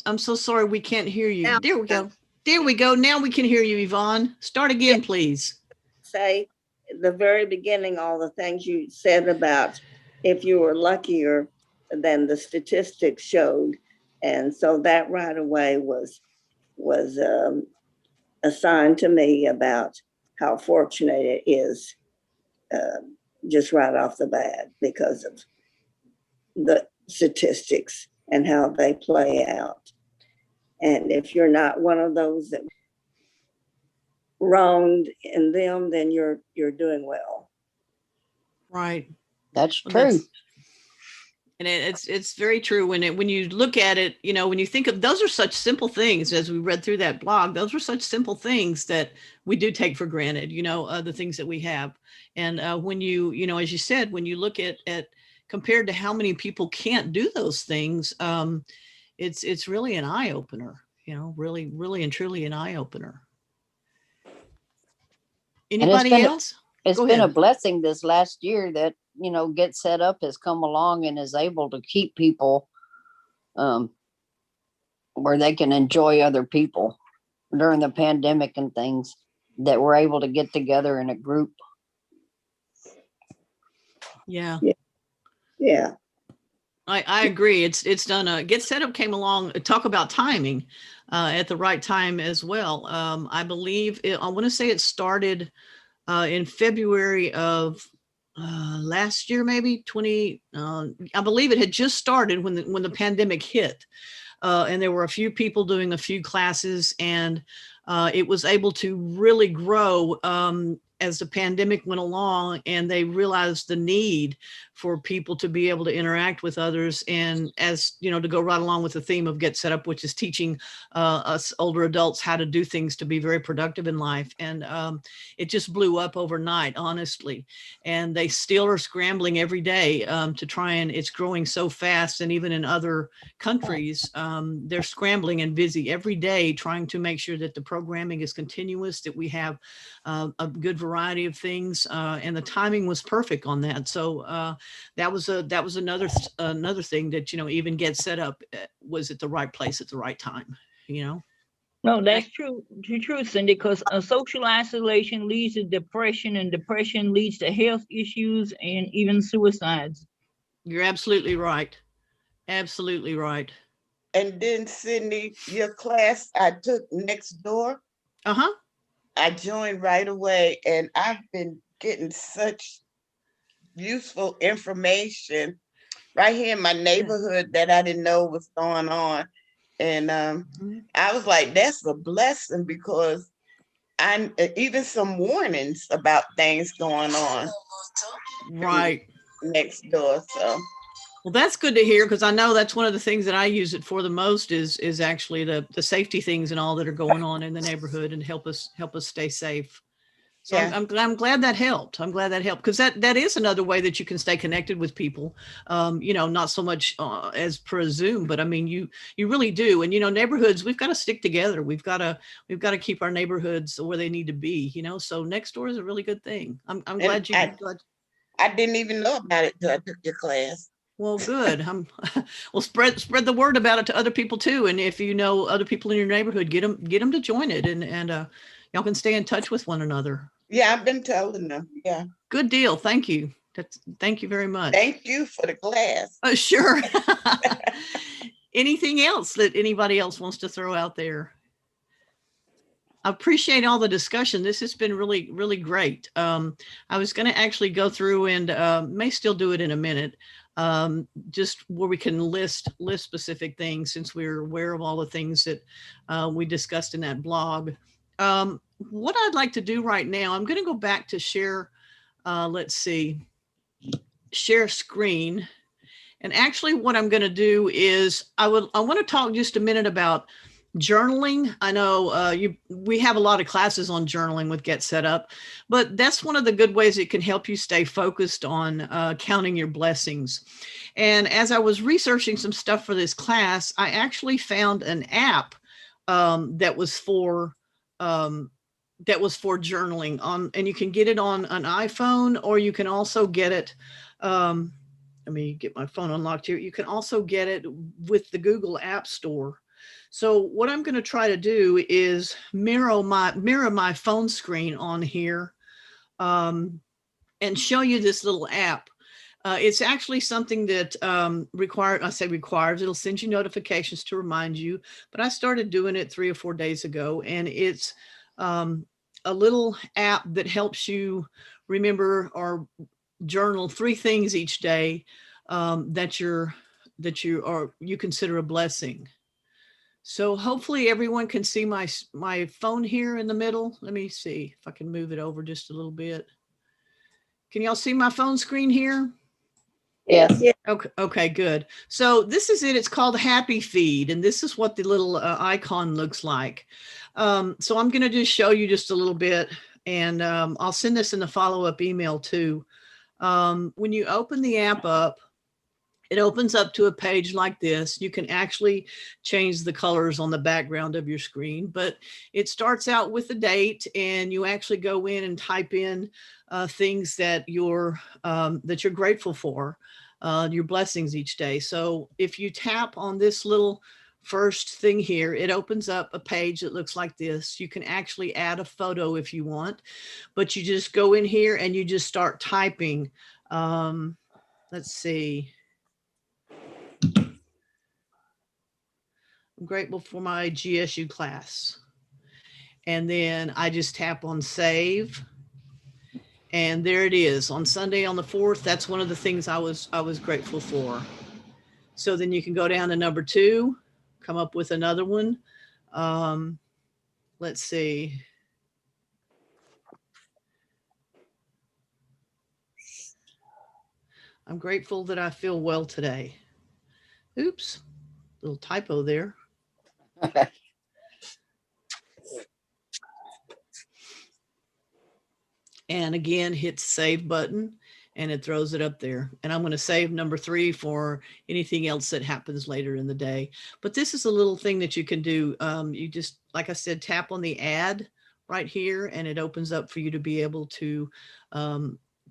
Speaker 2: I'm so sorry, we can't hear you.
Speaker 14: Now,
Speaker 2: there we go. There we go. Now we can hear you, Yvonne. Start again, please.
Speaker 14: Say the very beginning, all the things you said about if you were luckier than the statistics showed. And so that right away was a sign to me about how fortunate it is, just right off the bat, because of the statistics and how they play out. And if you're not one of those that wronged in them, then you're doing well.
Speaker 2: Right.
Speaker 5: That's true.
Speaker 2: And it's very true when you look at it, you know, when you think of, those are such simple things, as we read through that blog, those are such simple things that we do take for granted, you know, the things that we have. And when you know, as you said, when you look at compared to how many people can't do those things, it's really an eye opener, you know, really and truly an eye opener. Anybody else?
Speaker 5: It's been a blessing this last year that, you know, Get Set Up has come along and is able to keep people where they can enjoy other people during the pandemic and things, that we're able to get together in a group.
Speaker 2: Yeah.
Speaker 14: Yeah.
Speaker 2: I agree. It's done. Get Set Up came along. Talk about timing at the right time as well. I believe I want to say it started in February of last year, maybe I believe it had just started when the pandemic hit, and there were a few people doing a few classes, and it was able to really grow as the pandemic went along, and they realized the need for people to be able to interact with others. And as you know, to go right along with the theme of Get Set Up, which is teaching us older adults how to do things to be very productive in life. And it just blew up overnight, honestly. And they still are scrambling every day to try, and it's growing so fast. And even in other countries, they're scrambling and busy every day trying to make sure that the programming is continuous, that we have a good variety of things, and the timing was perfect on that. So that was another thing that, you know, even Get Set Up was at the right place at the right time, you know.
Speaker 4: No, that's true, true, Cindy, because social isolation leads to depression, and depression leads to health issues and even suicides.
Speaker 2: You're absolutely right. Absolutely right.
Speaker 11: And then Cindy, your class I took next door.
Speaker 2: Uh-huh.
Speaker 11: I joined right away, and I've been getting such useful information right here in my neighborhood that I didn't know was going on. And I was like, that's a blessing, because I even some warnings about things going on
Speaker 2: Right
Speaker 11: next door. So
Speaker 2: well, that's good to hear, because I know that's one of the things that I use it for the most is actually the safety things and all that are going on in the neighborhood, and help us stay safe. So
Speaker 11: yeah.
Speaker 2: I'm glad that helped. I'm glad that helped, because that is another way that you can stay connected with people. You know, not so much as per Zoom, but I mean, you really do. And, you know, neighborhoods, we've got to stick together. We've got to keep our neighborhoods where they need to be, you know, so next door is a really good thing. I'm glad you.
Speaker 11: I didn't even know about it till I took your class.
Speaker 2: Well, good. Well, spread the word about it to other people too. And if you know other people in your neighborhood, get them to join it, and y'all can stay in touch with one another.
Speaker 11: Yeah, I've been telling them. Yeah.
Speaker 2: Good deal. Thank you. Thank you very much.
Speaker 11: Thank you for the class.
Speaker 2: Sure. Anything else that anybody else wants to throw out there? I appreciate all the discussion. This has been really, really great. I was going to actually go through and may still do it in a minute, just where we can list specific things, since we're aware of all the things that we discussed in that blog. What I'd like to do right now, I'm going to go back to share, let's see, share screen. And actually what I'm going to do is I want to talk just a minute about journaling. I know we have a lot of classes on journaling with Get Set Up, but that's one of the good ways it can help you stay focused on counting your blessings. And as I was researching some stuff for this class, I actually found an app that was for journaling on, and you can get it on an iPhone, or you can also get it. Let me get my phone unlocked here. You can also get it with the Google App Store. So what I'm going to try to do is mirror my phone screen on here, and show you this little app. It's actually something that requires, it'll send you notifications to remind you, but I started doing it 3 or 4 days ago, and it's a little app that helps you remember or journal 3 things each day that you consider a blessing. So hopefully everyone can see my phone here in the middle. Let me see if I can move it over just a little bit. Can y'all see my phone screen here?
Speaker 14: Yes.
Speaker 2: Okay, good. So this is it. It's called Happy Feed, and this is what the little icon looks like. So I'm going to just show you just a little bit, and I'll send this in the follow-up email too. When you open the app up, it opens up to a page like this. You can actually change the colors on the background of your screen, but it starts out with the date, and you actually go in and type in things that you're grateful for, your blessings each day. So if you tap on this little first thing here, it opens up a page that looks like this. You can actually add a photo if you want, but you just go in here and you just start typing. Let's see. I'm grateful for my GSU class. And then I just tap on save. And there it is. On Sunday on the 4th, that's one of the things I was grateful for. So then you can go down to number 2, come up with another one. Let's see. I'm grateful that I feel well today. Oops, little typo there. And again, hit save button, and it throws it up there. And I'm going to save number 3 for anything else that happens later in the day. But this is a little thing that you can do. You just, like I said, tap on the add right here, and it opens up for you to be able to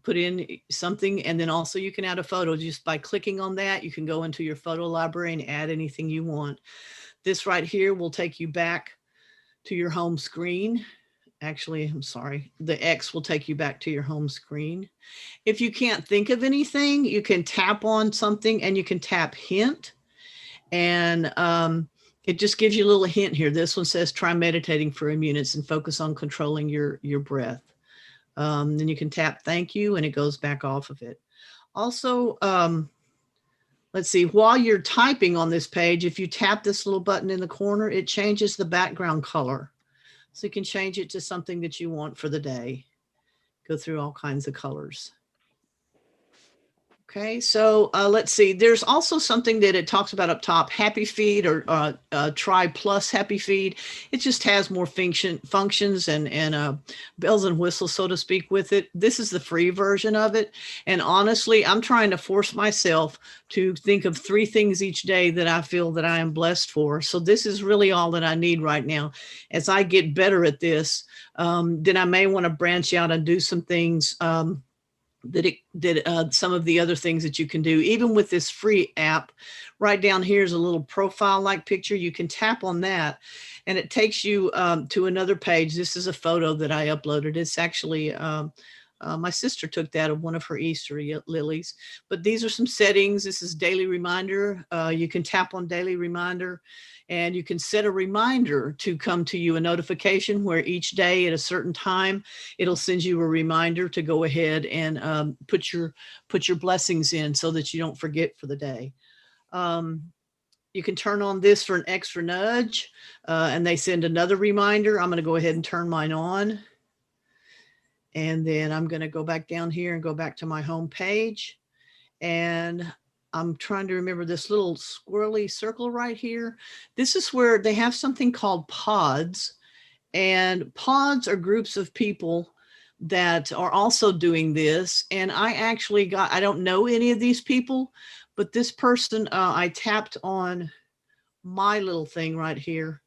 Speaker 2: put in something. And then also you can add a photo just by clicking on that. You can go into your photo library and add anything you want. This right here will take you back to your home screen. Actually, I'm sorry, the X will take you back to your home screen. If you can't think of anything, you can tap on something and you can tap hint. And it just gives you a little hint here. This one says, try meditating for a few minutes and focus on controlling your breath. Then you can tap thank you and it goes back off of it. Also, let's see, while you're typing on this page, if you tap this little button in the corner, it changes the background color. So you can change it to something that you want for the day. Go through all kinds of colors. Okay, so let's see. There's also something that it talks about up top, Happy Feed or Try Plus Happy Feed. It just has more functions and bells and whistles, so to speak, with it. This is the free version of it. And honestly, I'm trying to force myself to think of 3 things each day that I feel that I am blessed for. So this is really all that I need right now. As I get better at this, then I may want to branch out and do some things some of the other things that you can do. Even with this free app, right down here is a little profile like picture. You can tap on that and it takes you to another page. This is a photo that I uploaded. It's actually my sister took that of one of her Easter lilies, but these are some settings. This is daily reminder. You can tap on daily reminder and you can set a reminder to come to you, a notification where each day at a certain time, it'll send you a reminder to go ahead and put your blessings in so that you don't forget for the day. You can turn on this for an extra nudge and they send another reminder. I'm going to go ahead and turn mine on. And then I'm going to go back down here and go back to my home page. And I'm trying to remember this little squirrely circle right here. This is where they have something called pods. And pods are groups of people that are also doing this. And I actually I don't know any of these people, but this person, I tapped on my little thing right here.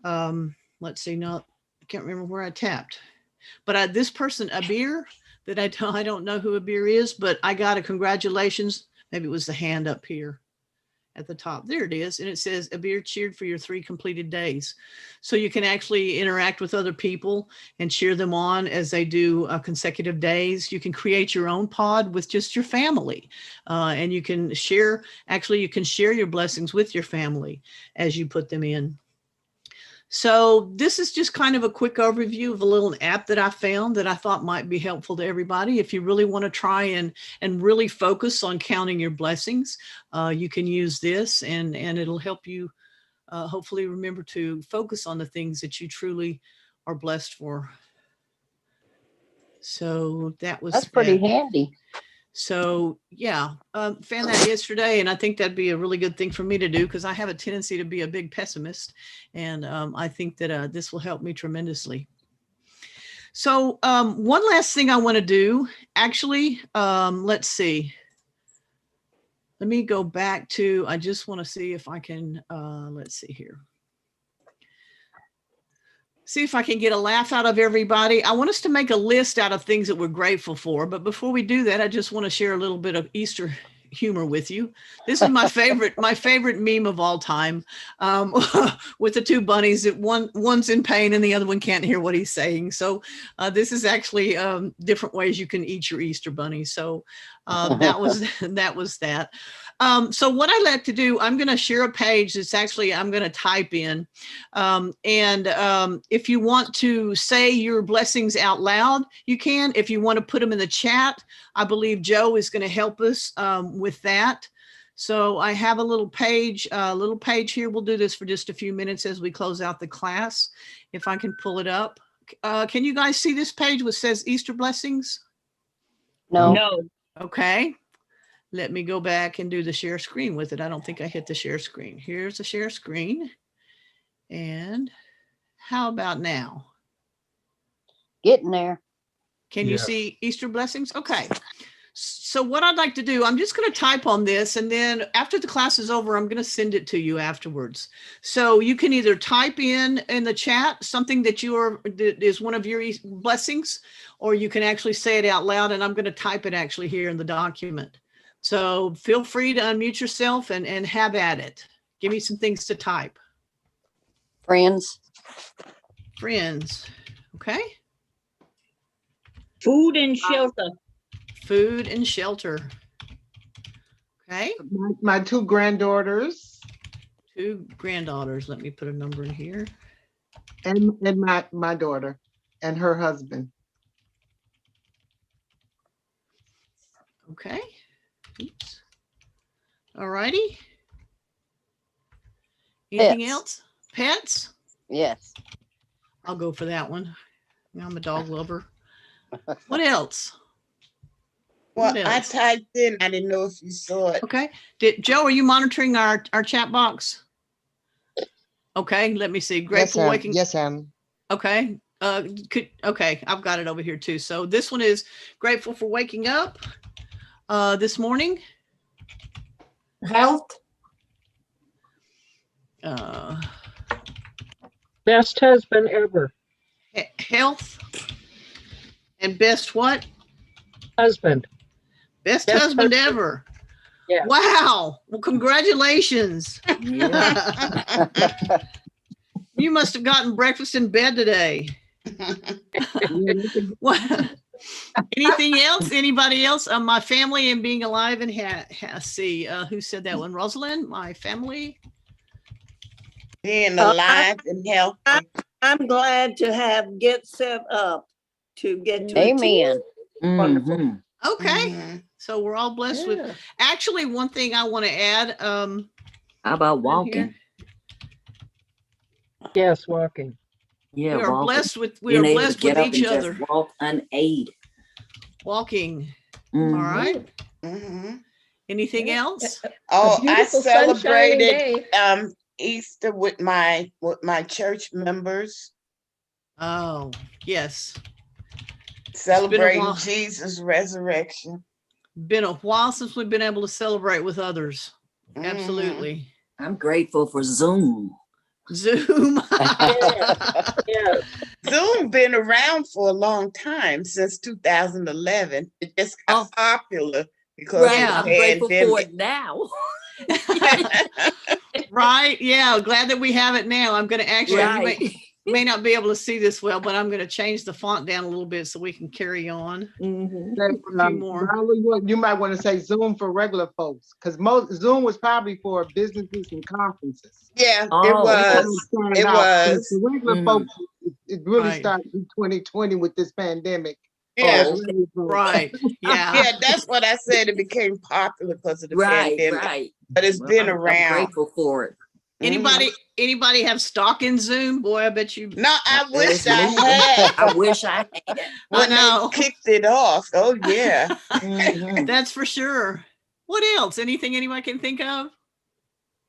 Speaker 2: Let's see, no, I can't remember where I tapped. But this person, Abir, that I don't know who Abir is, but I got a congratulations. Maybe it was the hand up here at the top. There it is. And it says Abir cheered for your 3 completed days. So you can actually interact with other people and cheer them on as they do consecutive days. You can create your own pod with just your family. And you can share, actually you can share your blessings with your family as you put them in. So this is just kind of a quick overview of a little app that I found that I thought might be helpful to everybody. If you really want to try and really focus on counting your blessings, you can use this and it'll help you hopefully remember to focus on the things that you truly are blessed for. So that's
Speaker 5: pretty handy.
Speaker 2: So yeah, found that yesterday, and I think that'd be a really good thing for me to do because I have a tendency to be a big pessimist, and I think that this will help me tremendously. So one last thing I want to do, actually, let's see. Let me go back to, I just want to see if I can, let's see here. See if I can get a laugh out of everybody. I want us to make a list out of things that we're grateful for. But before we do that, I just want to share a little bit of Easter humor with you. This is my favorite meme of all time, with the 2 bunnies that one's in pain and the other one can't hear what he's saying. So this is actually different ways you can eat your Easter bunny. So that was that. So what I like to do, I'm going to share a page that's actually, I'm going to type in. If you want to say your blessings out loud, you can. If you want to put them in the chat, I believe Joe is going to help us with that. So I have a little page here. We'll do this for just a few minutes as we close out the class. If I can pull it up. Can you guys see this page which says Easter blessings?
Speaker 5: No.
Speaker 4: No.
Speaker 2: Okay. Let me go back and do the share screen with it. I don't think I hit the share screen. Here's the share screen. And how about now?
Speaker 5: Getting there.
Speaker 2: Can you see Easter blessings? Okay. So what I'd like to do, I'm just going to type on this, and then after the class is over, I'm going to send it to you afterwards. So you can either type in the chat something that is one of your blessings, or you can actually say it out loud, and I'm going to type it actually here in the document. So feel free to unmute yourself and have at it. Give me some things to type.
Speaker 5: Friends.
Speaker 2: friends. Okay.
Speaker 4: Food and shelter.
Speaker 2: Food and shelter. Okay.
Speaker 12: My two granddaughters.
Speaker 2: Two granddaughters. Let me put a number in here.
Speaker 12: And my daughter and her husband.
Speaker 2: Okay. Oops. All righty. Anything
Speaker 5: Pets.
Speaker 2: else? Pets?
Speaker 5: Yes.
Speaker 2: I'll go for that one. I'm a dog lover. What else?
Speaker 11: Well,
Speaker 2: What
Speaker 11: I
Speaker 2: else?
Speaker 11: typed in, I didn't know if you saw it.
Speaker 2: Okay. Joe, are you monitoring our chat box? Okay, let me see. Grateful waking.
Speaker 3: Yes, Em.
Speaker 2: Okay. Okay, I've got it over here too. So this one is grateful for waking up this morning.
Speaker 15: Health.
Speaker 16: Best husband ever.
Speaker 2: Health. And best what?
Speaker 16: Husband.
Speaker 2: Best husband ever.
Speaker 16: Yeah.
Speaker 2: Wow. Well, congratulations. You must have gotten breakfast in bed today. What? Anything else? Anybody else? My family and being alive and see who said that one? Rosalind, my family.
Speaker 11: Being alive and healthy.
Speaker 14: I'm glad to get set up to get to
Speaker 5: Amen.
Speaker 14: Wonderful.
Speaker 2: Okay. So we're all blessed with. Actually, one thing I want to add.
Speaker 10: How about walking?
Speaker 16: Yes, walking.
Speaker 10: Yeah,
Speaker 2: we are
Speaker 10: walking.
Speaker 2: blessed with
Speaker 10: Being able to
Speaker 2: blessed
Speaker 10: get
Speaker 2: with
Speaker 10: up
Speaker 2: each
Speaker 10: and
Speaker 2: other.
Speaker 10: just walk unaided.
Speaker 2: Walking.
Speaker 10: Mhm.
Speaker 2: All right.
Speaker 11: Mm-hmm.
Speaker 2: Anything else?
Speaker 11: Oh, I
Speaker 13: beautiful sunshiny
Speaker 11: celebrated
Speaker 13: day.
Speaker 11: Easter with my church members,
Speaker 2: Oh, yes.
Speaker 11: celebrating
Speaker 2: while.
Speaker 11: Jesus' resurrection.
Speaker 2: Been a while since we've been able to celebrate with others. Absolutely.
Speaker 10: I'm grateful for Zoom.
Speaker 2: Zoom.
Speaker 16: Yeah.
Speaker 11: Zoom been around for a long time, since 2011. It just got popular because
Speaker 10: Right,
Speaker 11: of
Speaker 10: I'm
Speaker 11: the
Speaker 10: grateful for
Speaker 11: pandemic.
Speaker 10: it now.
Speaker 2: Right. Yeah. Glad that we have it now. I'm going to actually,
Speaker 10: Right.
Speaker 2: you may not be able to see this well, but I'm going to change the font down a little bit so we can carry on. A few more.
Speaker 12: Probably you might want to say Zoom for regular folks, because Zoom was probably for businesses and conferences.
Speaker 11: Yeah, it
Speaker 10: Oh,
Speaker 11: was. It was.
Speaker 12: The regular
Speaker 10: Mhm.
Speaker 12: folks, it really
Speaker 2: Right.
Speaker 12: started in 2020 with this pandemic.
Speaker 11: Yeah.
Speaker 10: Oh, okay.
Speaker 2: Right. Yeah.
Speaker 11: Yeah, that's what I said. It became popular because of the
Speaker 10: Right,
Speaker 11: pandemic.
Speaker 10: right.
Speaker 11: But it's
Speaker 10: Well,
Speaker 11: been
Speaker 10: I'm
Speaker 11: around.
Speaker 10: grateful for it.
Speaker 2: Anybody have stock in Zoom? Boy, I bet you.
Speaker 11: No, I wish
Speaker 10: It's
Speaker 11: I
Speaker 10: moving.
Speaker 11: had.
Speaker 10: I wish I had.
Speaker 11: When
Speaker 2: know.
Speaker 11: they kicked it off. Oh, yeah.
Speaker 2: That's for sure. What else? Anything anybody can think of?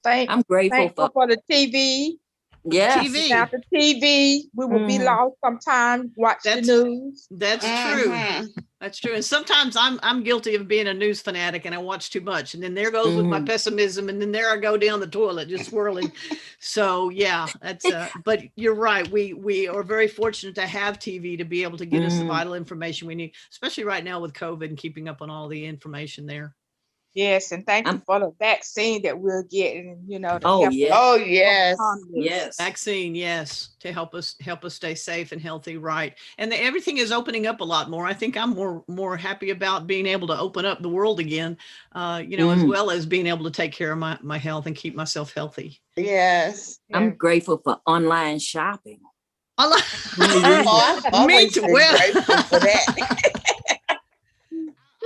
Speaker 10: I'm grateful for
Speaker 15: the TV.
Speaker 10: yes.
Speaker 2: TV.
Speaker 15: Without the TV, we would be lost sometimes. Watch the news.
Speaker 2: That's true. That's true. And sometimes I'm guilty of being a news fanatic and I watch too much. And then there goes with my pessimism. And then there I go down the toilet just swirling. So yeah, that's but you're right. We are very fortunate to have TV to be able to get us the vital information we need, especially right now with COVID and keeping up on all the information there.
Speaker 15: Yes, and thank you for the vaccine that we're getting, to
Speaker 10: Oh,
Speaker 15: help
Speaker 10: yeah.
Speaker 15: us
Speaker 11: Oh, yes.
Speaker 15: overcome this.
Speaker 10: Yes.
Speaker 2: Vaccine, yes, to help us stay safe and healthy, right? And everything is opening up a lot more. I think I'm more happy about being able to open up the world again, as well as being able to take care of my health and keep myself healthy.
Speaker 11: Yes.
Speaker 10: I'm grateful for online shopping.
Speaker 2: Me too. Well,
Speaker 11: grateful for that.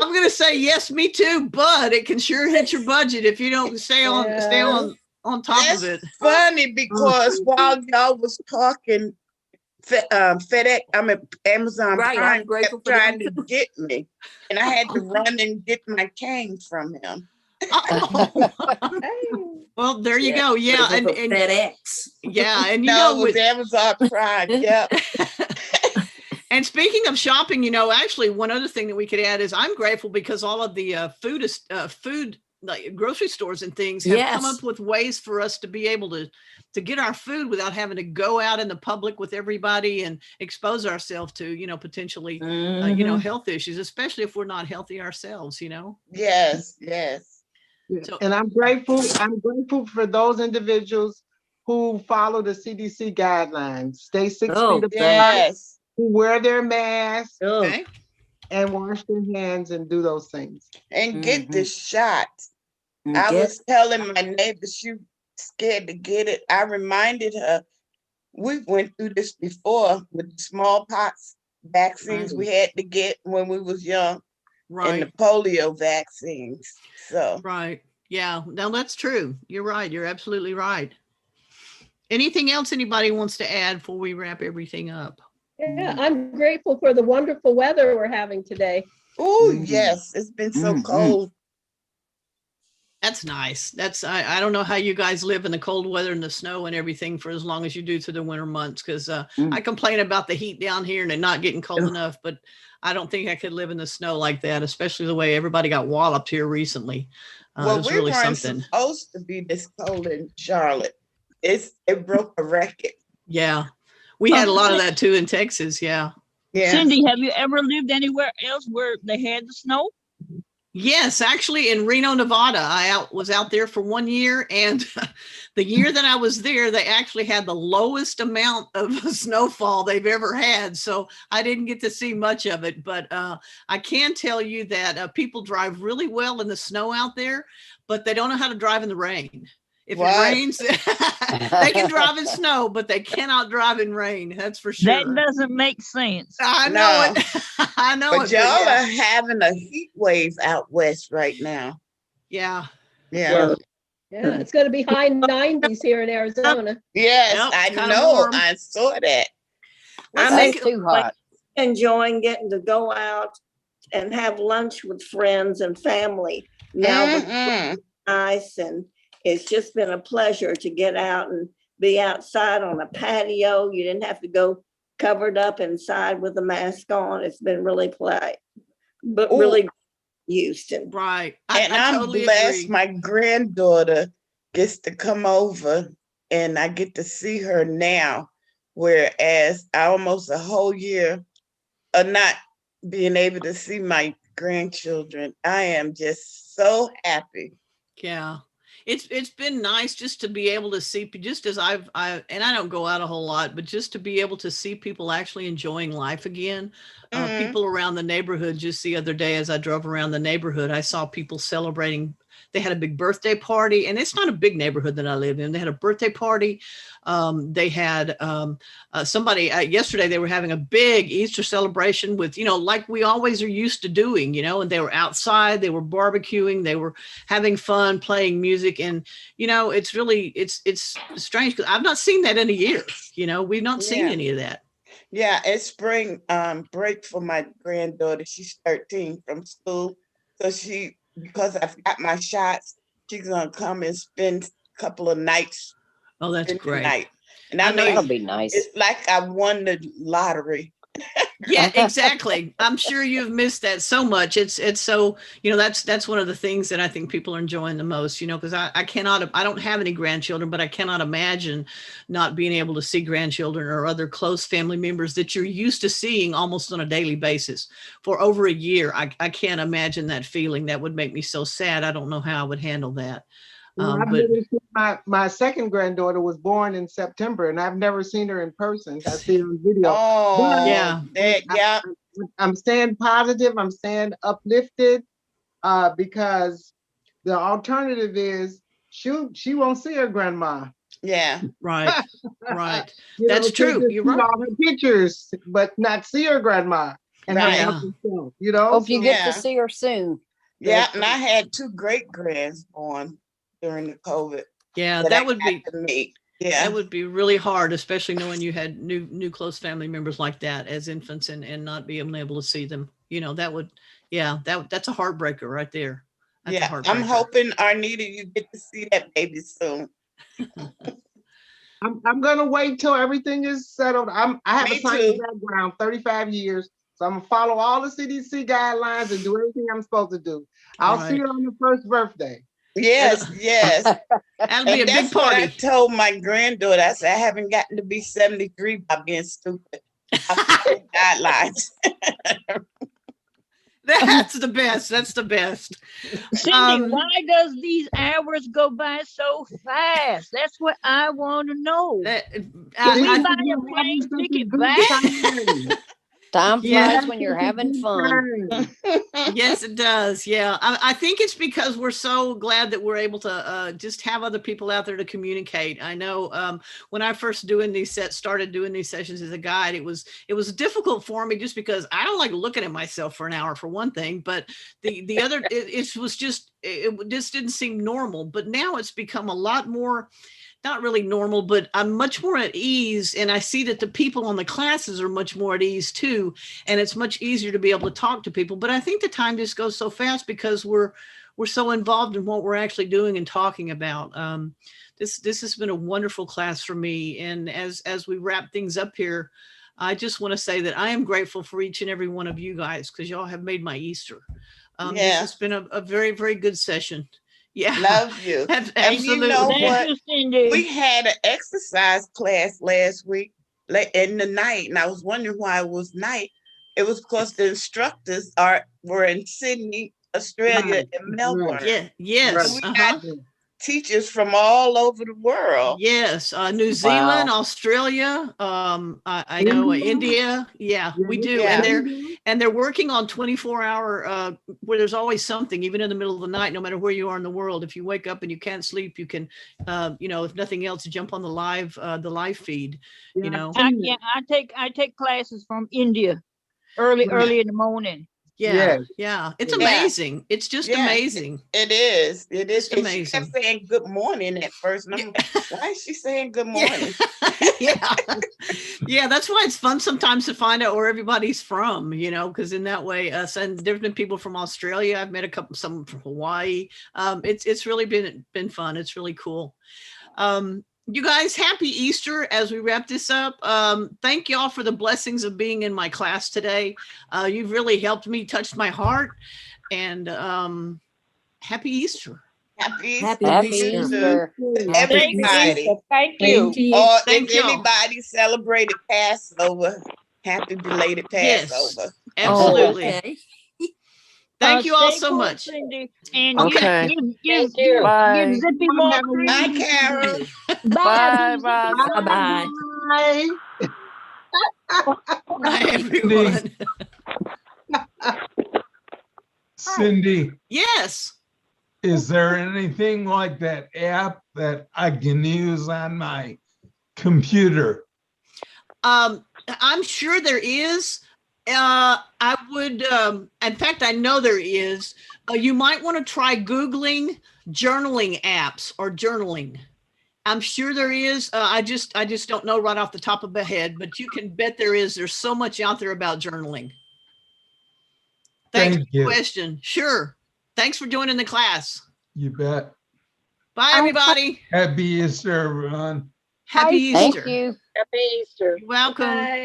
Speaker 2: I'm gonna say yes, me too, but it can sure hit your budget if you don't stay on top of it.
Speaker 11: Funny because while y'all was talking, FedEx, Amazon
Speaker 10: Right,
Speaker 11: Prime
Speaker 10: I'm grateful
Speaker 11: kept
Speaker 10: for
Speaker 11: trying
Speaker 10: them
Speaker 11: to get me, and I had to run and get my cane from him.
Speaker 2: Well, there you go. Yeah, and
Speaker 10: FedEx.
Speaker 2: Yeah, and
Speaker 11: it was Amazon Prime. Yep.
Speaker 2: And speaking of shopping, actually one other thing that we could add is I'm grateful because all of the food like grocery stores and things have come up with ways for us to be able to get our food without having to go out in the public with everybody and expose ourselves to, potentially, health issues, especially if we're not healthy ourselves,
Speaker 11: Yes, yes.
Speaker 12: So, and I'm grateful for those individuals who follow the CDC guidelines. Stay 6
Speaker 10: Oh,
Speaker 12: feet apart,
Speaker 11: Yes.
Speaker 12: who wear their masks
Speaker 2: Okay.
Speaker 12: and wash their hands and do those things.
Speaker 11: And get the shot.
Speaker 10: And
Speaker 11: I
Speaker 10: get-
Speaker 11: was telling my neighbor she scared to get it. I reminded her we went through this before with the smallpox vaccines we had to get when we was young, and the
Speaker 2: Right.
Speaker 11: polio vaccines. So
Speaker 2: Right. Yeah. No, that's true. You're right. You're absolutely right. Anything else anybody wants to add before we wrap everything up?
Speaker 13: Yeah, I'm grateful for the wonderful weather we're having today.
Speaker 11: oh yes, it's been so cold.
Speaker 2: That's nice. I don't know how you guys live in the cold weather and the snow and everything for as long as you do through the winter months, because I complain about the heat down here and it not getting cold enough, but I don't think I could live in the snow like that, especially the way everybody got walloped here recently. It
Speaker 11: Well,
Speaker 2: was
Speaker 11: we
Speaker 2: really
Speaker 11: weren't
Speaker 2: something.
Speaker 11: supposed to be this cold in Charlotte. It broke a record.
Speaker 2: Yeah. We had a lot of that too in Texas. Yeah.
Speaker 11: Yeah.
Speaker 4: Cindy, have you ever lived anywhere else where they had the snow?
Speaker 2: Yes, actually in Reno, Nevada, was out there for 1 year, and the year that I was there, they actually had the lowest amount of snowfall they've ever had. So I didn't get to see much of it, but I can tell you that people drive really well in the snow out there, but they don't know how to drive in the rain. If it rains, they can drive in snow, but they cannot drive in rain. That's for sure.
Speaker 4: That doesn't make sense.
Speaker 2: I know it. I know
Speaker 11: But
Speaker 2: it.
Speaker 11: y'all are having a heat wave out west right now.
Speaker 2: Yeah.
Speaker 11: Yeah.
Speaker 13: Yeah, it's going to be high 90s here in Arizona.
Speaker 11: Yes,
Speaker 2: Yep,
Speaker 11: I
Speaker 2: kinda
Speaker 11: know.
Speaker 2: warm.
Speaker 11: I saw that.
Speaker 10: I'm
Speaker 5: too hot.
Speaker 10: enjoying getting to go out and have lunch with friends and family. Now with ice, and it's just been a pleasure to get out and be outside on a patio. You didn't have to go covered up inside with a mask on. It's been really really Houston.
Speaker 2: Right.
Speaker 11: And I'm
Speaker 2: totally
Speaker 11: blessed.
Speaker 2: agree.
Speaker 11: My granddaughter gets to come over and I get to see her now. Whereas I almost a whole year of not being able to see my grandchildren. I am just so happy.
Speaker 2: Yeah. It's been nice just to be able to see, just as and I don't go out a whole lot, but just to be able to see people actually enjoying life again. People around the neighborhood, just the other day as I drove around the neighborhood, I saw people celebrating. They had a big birthday party, and it's not a big neighborhood that I live in. They had a birthday party. They had somebody yesterday, they were having a big Easter celebration with, like we always are used to doing, and they were outside, they were barbecuing, they were having fun, playing music. And, it's really, it's strange because I've not seen that in a year. We've not seen any of that.
Speaker 11: Yeah, it's spring break for my granddaughter. She's 13 from school. So because I've got my shots, she's gonna come and spend a couple of nights.
Speaker 2: Oh, that's great.
Speaker 11: Night. And
Speaker 2: I know
Speaker 5: that'll be nice.
Speaker 11: It's like I won the lottery.
Speaker 2: Yeah, exactly. I'm sure you've missed that so much. It's so, that's one of the things that I think people are enjoying the most, because I don't have any grandchildren, but I cannot imagine not being able to see grandchildren or other close family members that you're used to seeing almost on a daily basis for over a year. I can't imagine that feeling. That would make me so sad. I don't know how I would handle that.
Speaker 12: Well, my second granddaughter was born in September, and I've never seen her in person. I see her on video.
Speaker 11: Oh,
Speaker 2: yeah.
Speaker 12: I'm staying positive. I'm staying uplifted because the alternative is she won't see her grandma.
Speaker 11: Yeah.
Speaker 2: Right. Right. That's true. You're right.
Speaker 12: All her pictures, but not see her grandma. And
Speaker 11: Right.
Speaker 12: her self,
Speaker 5: Hope you get
Speaker 11: Yeah.
Speaker 5: to see her soon.
Speaker 11: Yeah, and I had 2 great grands born during the COVID.
Speaker 2: Yeah, that would be
Speaker 11: Yeah,
Speaker 2: that would be really hard, especially knowing you had new close family members like that as infants and not being able to see them. That's a heartbreaker right there. That's a heartbreaker.
Speaker 11: I'm hoping, Arnita, you get to see that baby soon.
Speaker 12: I'm gonna wait till everything is settled. I have
Speaker 11: Me
Speaker 12: a science
Speaker 11: too.
Speaker 12: background, 35 years, so I'm gonna follow all the CDC guidelines and do everything I'm supposed to do. I'll see her on the first birthday.
Speaker 11: Yes, yes.
Speaker 2: That'll be a big
Speaker 11: That's what I
Speaker 2: party.
Speaker 11: told my granddaughter. I said, I haven't gotten to be 73 by being stupid. I follow guidelines.
Speaker 2: That's the best. That's the best.
Speaker 4: Cindy, why does these hours go by so fast? That's what I want to know. Can we buy a plane ticket back?
Speaker 5: Time
Speaker 2: Yeah.
Speaker 5: flies when you're having fun.
Speaker 2: Yes, it does. Yeah. I think it's because we're so glad that we're able to just have other people out there to communicate. I know when I first started doing these sessions as a guide, it was difficult for me just because I don't like looking at myself for an hour for one thing, but the other, it just didn't seem normal. But now it's become a lot more, not really normal, but I'm much more at ease. And I see that the people on the classes are much more at ease too. And it's much easier to be able to talk to people. But I think the time just goes so fast because we're so involved in what we're actually doing and talking about. This has been a wonderful class for me. And as we wrap things up here, I just want to say that I am grateful for each and every one of you guys because y'all have made my Easter. This has been a very, very good session. Yeah.
Speaker 11: Love you.
Speaker 2: Absolutely.
Speaker 11: And you know what?
Speaker 4: Cindy.
Speaker 11: We had an exercise class last week in the night, and I was wondering why it was night. It was because the instructors were in Sydney, Australia, and Melbourne.
Speaker 2: Yeah. Yes.
Speaker 11: So we got teachers from all over the world.
Speaker 2: Yes. New Zealand, Australia. I know India. Yeah, we do.
Speaker 11: Yeah.
Speaker 2: And they're working on 24-hour where there's always something, even in the middle of the night, no matter where you are in the world. If you wake up and you can't sleep, you can, if nothing else, jump on the live feed.
Speaker 4: I take classes from India early in the morning.
Speaker 2: Yeah. It's amazing. It's just amazing.
Speaker 11: It is. It is.
Speaker 2: It's amazing.
Speaker 11: She kept saying good morning at first. And I'm like, why is she saying good morning?
Speaker 2: Yeah, that's why it's fun sometimes to find out where everybody's from, because in that way, and there's been people from Australia. I've met some from Hawaii. It's really been fun. It's really cool. You guys, happy Easter as we wrap this up. Thank y'all for the blessings of being in my class today. You've really helped me, touched my heart, and happy Easter.
Speaker 11: Happy
Speaker 5: Easter.
Speaker 11: Everybody.
Speaker 4: Thank you.
Speaker 11: Or
Speaker 2: Thank
Speaker 11: if
Speaker 2: y'all.
Speaker 11: anybody celebrated Passover, happy belated Passover.
Speaker 2: Yes, absolutely.
Speaker 5: Okay.
Speaker 2: Thank you all
Speaker 4: Stay
Speaker 2: so
Speaker 4: cool,
Speaker 2: much.
Speaker 4: Cindy. And
Speaker 16: Okay.
Speaker 4: give
Speaker 16: Bye.
Speaker 4: Zippy more cream.
Speaker 11: Bye, Kara.
Speaker 16: Bye. Bye.
Speaker 10: Bye-bye.
Speaker 2: Bye, everyone.
Speaker 6: Cindy,
Speaker 2: Yes.
Speaker 6: is there anything like that app that I can use on my computer?
Speaker 2: I'm sure there is. I would, in fact, I know there is. You might want to try Googling journaling apps or journaling. I'm sure there is. I just don't know right off the top of my head, but you can bet there is. There's so much out there about journaling. Thanks for the question. Sure. Thanks for joining the class.
Speaker 6: You bet.
Speaker 2: Bye, everybody.
Speaker 6: Happy Easter, everyone.
Speaker 2: Happy Easter.
Speaker 5: Thank you.
Speaker 16: Happy Easter.
Speaker 2: You're welcome.
Speaker 9: Bye.